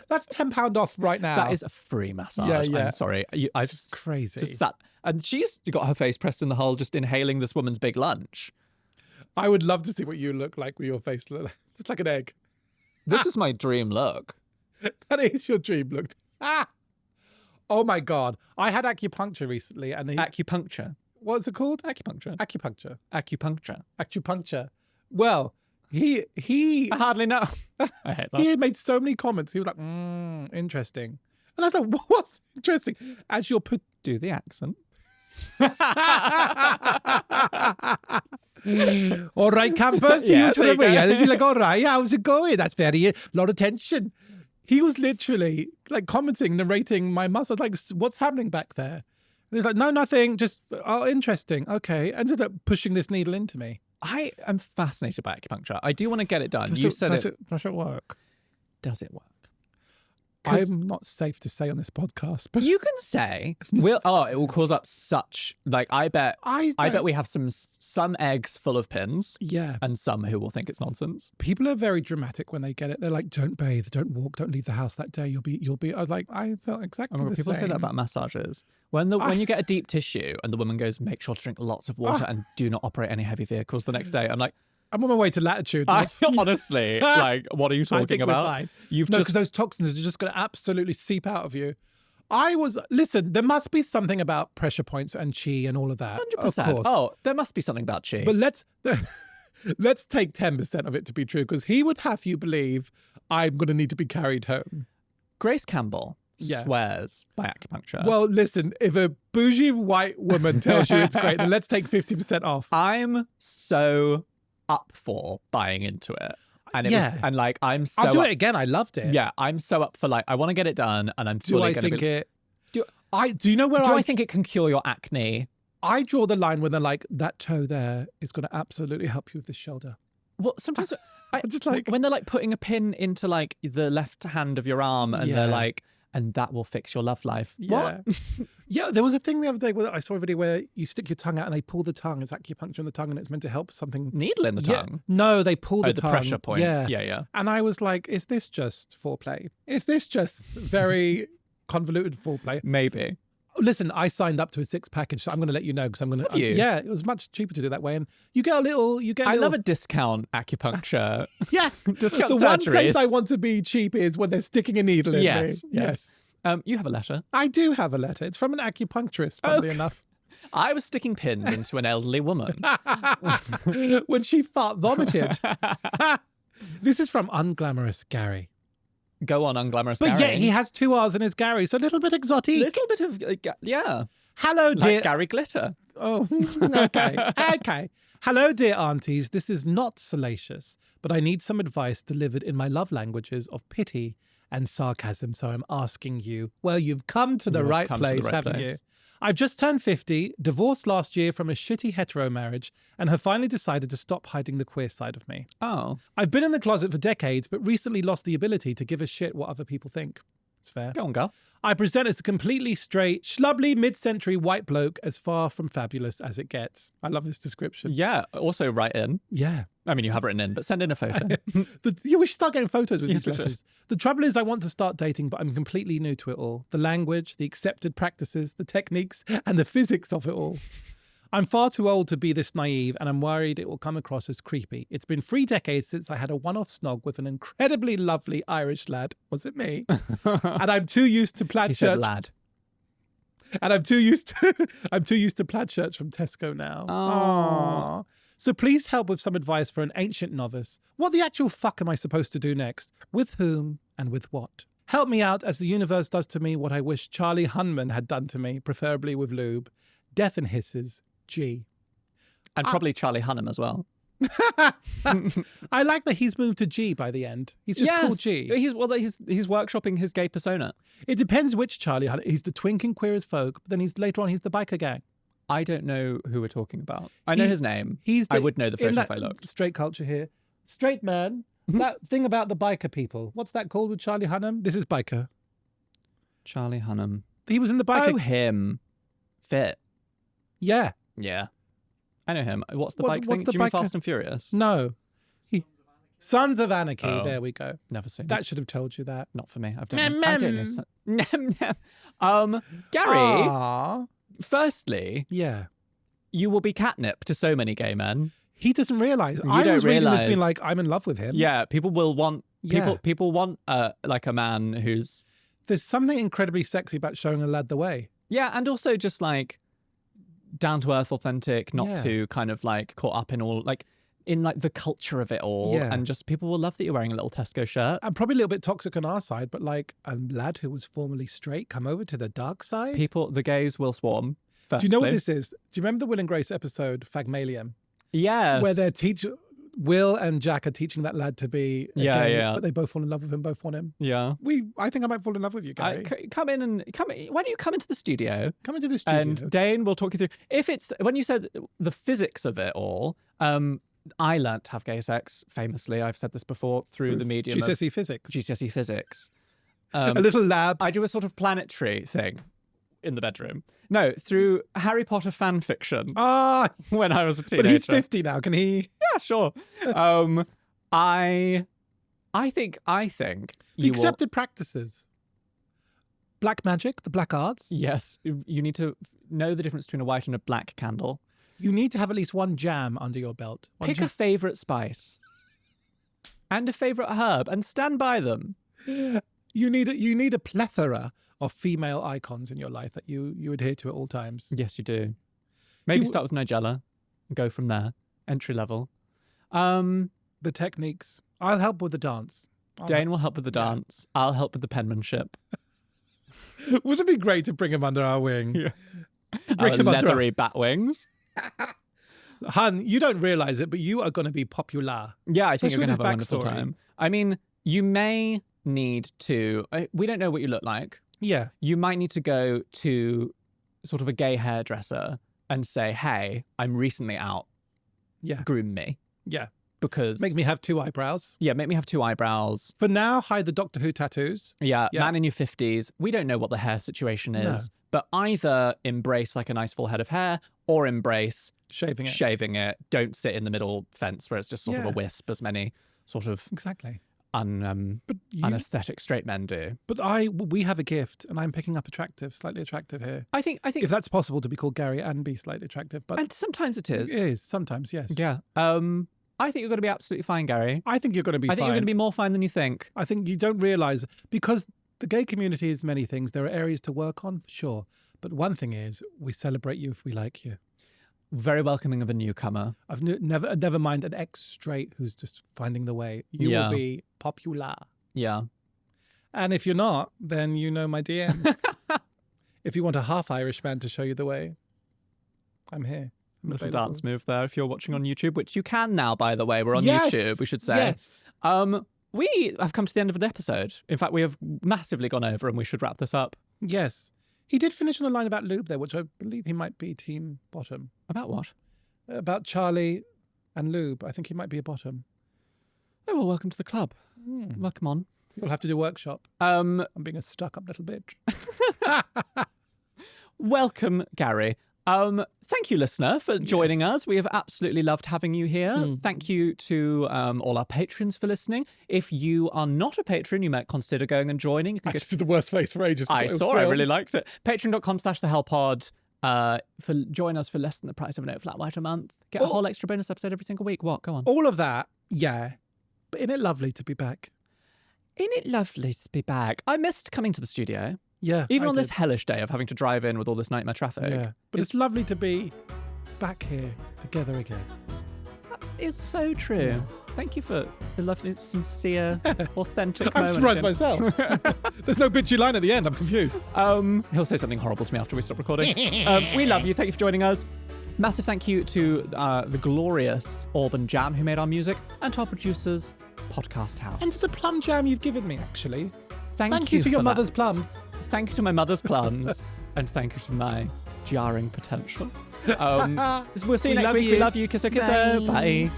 That's £10 off right now. That is a free massage. Yeah. I'm sorry. I've crazy. just sat, and she's got her face pressed in the hole, just inhaling this woman's big lunch. I would love to see what you look like with your face. It's like an egg. This is my dream look. That is your dream look. Oh my God. I had acupuncture recently. And Acupuncture. what's it called? Acupuncture. Acupuncture. Acupuncture. Acupuncture. Well, he I hardly know. I hate that. he had made so many comments. He was like, interesting. And I was like, what's interesting? As you're put... Do the accent. All right, campers. Yeah, He was there you go. He's like, all right, how's it going? That's very, lot of tension. He was literally like commenting, narrating my muscles, like, what's happening back there? And he's like, no, nothing. Just, oh, interesting. Okay. And just pushing this needle into me. I am fascinated by acupuncture. I do want to get it done. You said it. Does it work? Does it work? 'Cause I'm not safe to say on this podcast, but you can say, it will cause up such, like, I bet we have some eggs full of pins yeah. and some who will think it's nonsense. People are very dramatic when they get it. They're like, don't bathe, don't walk, don't leave the house that day. You'll be. I was like, I felt exactly the People same. say that about massages. When you get a deep tissue and the woman goes, make sure to drink lots of water and do not operate any heavy vehicles the next day. I'm like, I'm on my way to latitude. Honestly, like, what are you I talking think about? we're fine. You've No, just because those toxins are just going to absolutely seep out of you. Listen, there must be something about pressure points and chi and all of that. 100%. Of course. Oh, there must be something about chi. But let's take 10% of it to be true, because he would have you believe I'm going to need to be carried home. Grace Campbell Yeah. swears by acupuncture. Well, listen, if a bougie white woman tells you it's great, then let's take 50% off. I'm so up for buying into it. And Yeah. I'm so I'll do up, it again. I loved it. Yeah, I'm so up for, like, I want to get it done, and I'm Do fully I going to think be... it? Do- Do you know where I think it can cure your acne? I draw the line when they're like, that toe there is going to absolutely help you with this shoulder. Well, sometimes Just like- when they're like putting a pin into like the left hand of your arm, and Yeah. they're like, and that will fix your love life. Yeah. What? Yeah, there was a thing the other day where I saw a video where you stick your tongue out and they pull the tongue. It's acupuncture in the tongue and it's meant to help something. Needle in the Yeah. tongue. No, they pull the The tongue. pressure point. Yeah. Yeah. And I was like, is this just foreplay? Is this just very convoluted foreplay? Maybe. Listen, I signed up to a 6 package, so I'm going to let you know because I'm going to. Have you? Yeah, it was much cheaper to do it that way, and you get a little. I love a discount acupuncture. Yeah, discount the one surgeries. place I want to be cheap is when they're sticking a needle in Yes, me. yes. You have a letter. I do have a letter. It's from an acupuncturist, funnily enough. I was sticking pins into an elderly woman. When she vomited. This is from Unglamorous Gary. Go on, unglamorous But Gary. yeah, he has 2 R's in his Gary, so a little bit exotic. Little bit of, yeah. Hello, dear. Like Gary Glitter. Oh, okay. Okay. Hello, dear aunties. This is not salacious, but I need some advice delivered in my love languages of pity and sarcasm. So I'm asking you, well, you've come to the You have right come to the place, right haven't place. you? I've just turned 50, divorced last year from a shitty hetero marriage, and have finally decided to stop hiding the queer side of me. Oh, I've been in the closet for decades, but recently lost the ability to give a shit what other people think. It's fair. go on, girl. I present as a completely straight, schlubbly, mid-century white bloke, as far from fabulous as it gets. I love this description. Yeah, also write in. Yeah. I mean, you have written in, but send in a photo. Yeah, we should start getting photos with Yes, these we should. letters. The trouble is I want to start dating, but I'm completely new to it all. The language, the accepted practices, the techniques, and the physics of it all. I'm far too old to be this naive, and I'm worried it will come across as creepy. It's been 3 decades since I had a one-off snog with an incredibly lovely Irish lad. Was it me? And I'm too used to plaid He said shirts. lad. And I'm too used to plaid shirts from Tesco now. Aw. So please help with some advice for an ancient novice. What the actual fuck am I supposed to do next? With whom and with what? Help me out as the universe does to me what I wish Charlie Hunman had done to me, preferably with lube. Death and hisses, G. And probably Charlie Hunnam as well. I like that he's moved to G by the end. He's just called G. He's workshopping his gay persona. It depends which Charlie Hunman. He's the twink and queer as folk, but then later on he's the biker gang. I don't know who we're talking about. I know his name. I would know the in photo that if I looked. Straight culture here. Straight man. That thing about the biker people. What's that called with Charlie Hunnam? This is biker. Charlie Hunnam. He was in the biker. Oh, him. Fit. Yeah. Yeah. I know him. What's the bike thing? the Do you mean biker? Fast and Furious? No. Sons of Anarchy. Oh. There we go. Never seen That should have told you that. Not for me. I Mem, don't know. Gary, Aww. firstly, Yeah. you will be catnip to so many gay men. He doesn't realise. You I don't was reading this realise. being like, I'm in love with him. Yeah, people will want Yeah. people want like a man who's There's something incredibly sexy about showing a lad the way. yeah, and also just like down to earth, authentic, not Yeah. too kind of like caught up in all like in like the culture of it all, Yeah. and just people will love that you're wearing a little Tesco shirt. And probably a little bit toxic on our side, but like a lad who was formerly straight come over to the dark side. The gays will swarm. Do you know what firstly. this is? Do you remember the Will and Grace episode, Fagmalium? Yes. Where their teacher, Will and Jack are teaching that lad to be a Yeah, gay, yeah. but they both fall in love with him, both want him. Yeah. I think I might fall in love with you, Gary. Come in. Why don't you come into the studio? Come into the studio. And Dane will talk you through. If it's when you said the physics of it all, I learnt to have gay sex famously. I've said this before through the medium of GCSE physics. GCSE physics. A little lab. I do a sort of planetary thing in the bedroom. No, through Harry Potter fan fiction when I was a teenager. But he's 50 now. Can he? Yeah, sure. I think The you accepted practices. Black magic, the black arts. Yes, you need to know the difference between a white and a black candle. You need to have at least one jam under your belt. Pick a favorite spice and a favorite herb and stand by them. You need a plethora of female icons in your life that you adhere to at all times. Yes, you do. Maybe start with Nigella and go from there. Entry level. The techniques. I'll help with the dance. Dane will help with the dance. I'll help with the penmanship. Would it be great to bring him under our wing? Yeah. To bring him under Leathery bat wings. Hun, you don't realize it, but you are going to be popular. Yeah, I think you're Especially going to with have a wonderful his backstory. time. I mean, you may need to... We don't know what you look like. Yeah. You might need to go to sort of a gay hairdresser and say, hey, I'm recently out. Yeah. Groom me. Yeah. Because... Make me have 2 eyebrows. Yeah, make me have 2 eyebrows. For now, hide the Doctor Who tattoos. Yeah, Yeah. man in your 50s. We don't know what the hair situation is, but either embrace like a nice full head of hair or embrace Shaving it. shaving it. Don't sit in the middle fence where it's just sort of a Yeah. wisp, as many sort of Exactly. but you- unaesthetic straight men do. But we have a gift, and I'm picking up slightly attractive here. I think If that's possible to be called Gary and be slightly attractive, but and sometimes it is. it is sometimes, yes. Yeah. I think you're going to be absolutely fine, Gary. I think you're going to be I think fine. you're going to be more fine than you think. I think you don't realize, because the gay community is many things. There are areas to work on, for sure. But one thing is, we celebrate you if we like you. Very welcoming of a newcomer. I've never mind an ex-straight who's just finding the way. You Yeah. will be popular. Yeah. And if you're not, then you know my DM. If you want a half Irish man to show you the way, I'm here. I'm Little available. dance move there if you're watching on YouTube, which you can now, by the way. We're on Yes! YouTube, we should say. Yes. We have come to the end of the episode. In fact, we have massively gone over and we should wrap this up. Yes. He did finish on a line about lube there, which I believe he might be team bottom. About what? About Charlie and lube. I think he might be a bottom. Oh, well, welcome to the club. Well, come on. You'll have to do a workshop. Um, I'm being a stuck-up little bitch. welcome, Gary. Thank you, listener, for joining us. We have absolutely loved having you here. Thank you to all our patrons for listening. If you are not a patron, you might consider going and joining. You can I go just did the worst face for ages. I It was saw. I filmed. really liked it. Patreon.com/thehellpod. Join us for less than the price of an oat flat white a month. Get a whole extra bonus episode every single week. What? Go on. All of that, yeah. But isn't it lovely to be back? Isn't it lovely to be back? I missed coming to the studio, Yeah. even I on this did. hellish day of having to drive in with all this nightmare traffic. Yeah. But it's lovely to be back here together again. It's so true. thank you for the lovely, sincere, authentic I'm moment. surprised myself. There's no bitchy line at the end. I'm confused. He'll say something horrible to me after we stop recording. We love you. Thank you for joining us. Massive thank you to the glorious Auburn Jam who made our music, and to our producers, Podcast House. And to the plum jam you've given me, actually. Thank you to your for mother's that. plums. Thank you to my mother's plums, and thank you to my jarring potential. We'll see you We next love week. you. We love you. Kisser, kisser. Bye. Bye.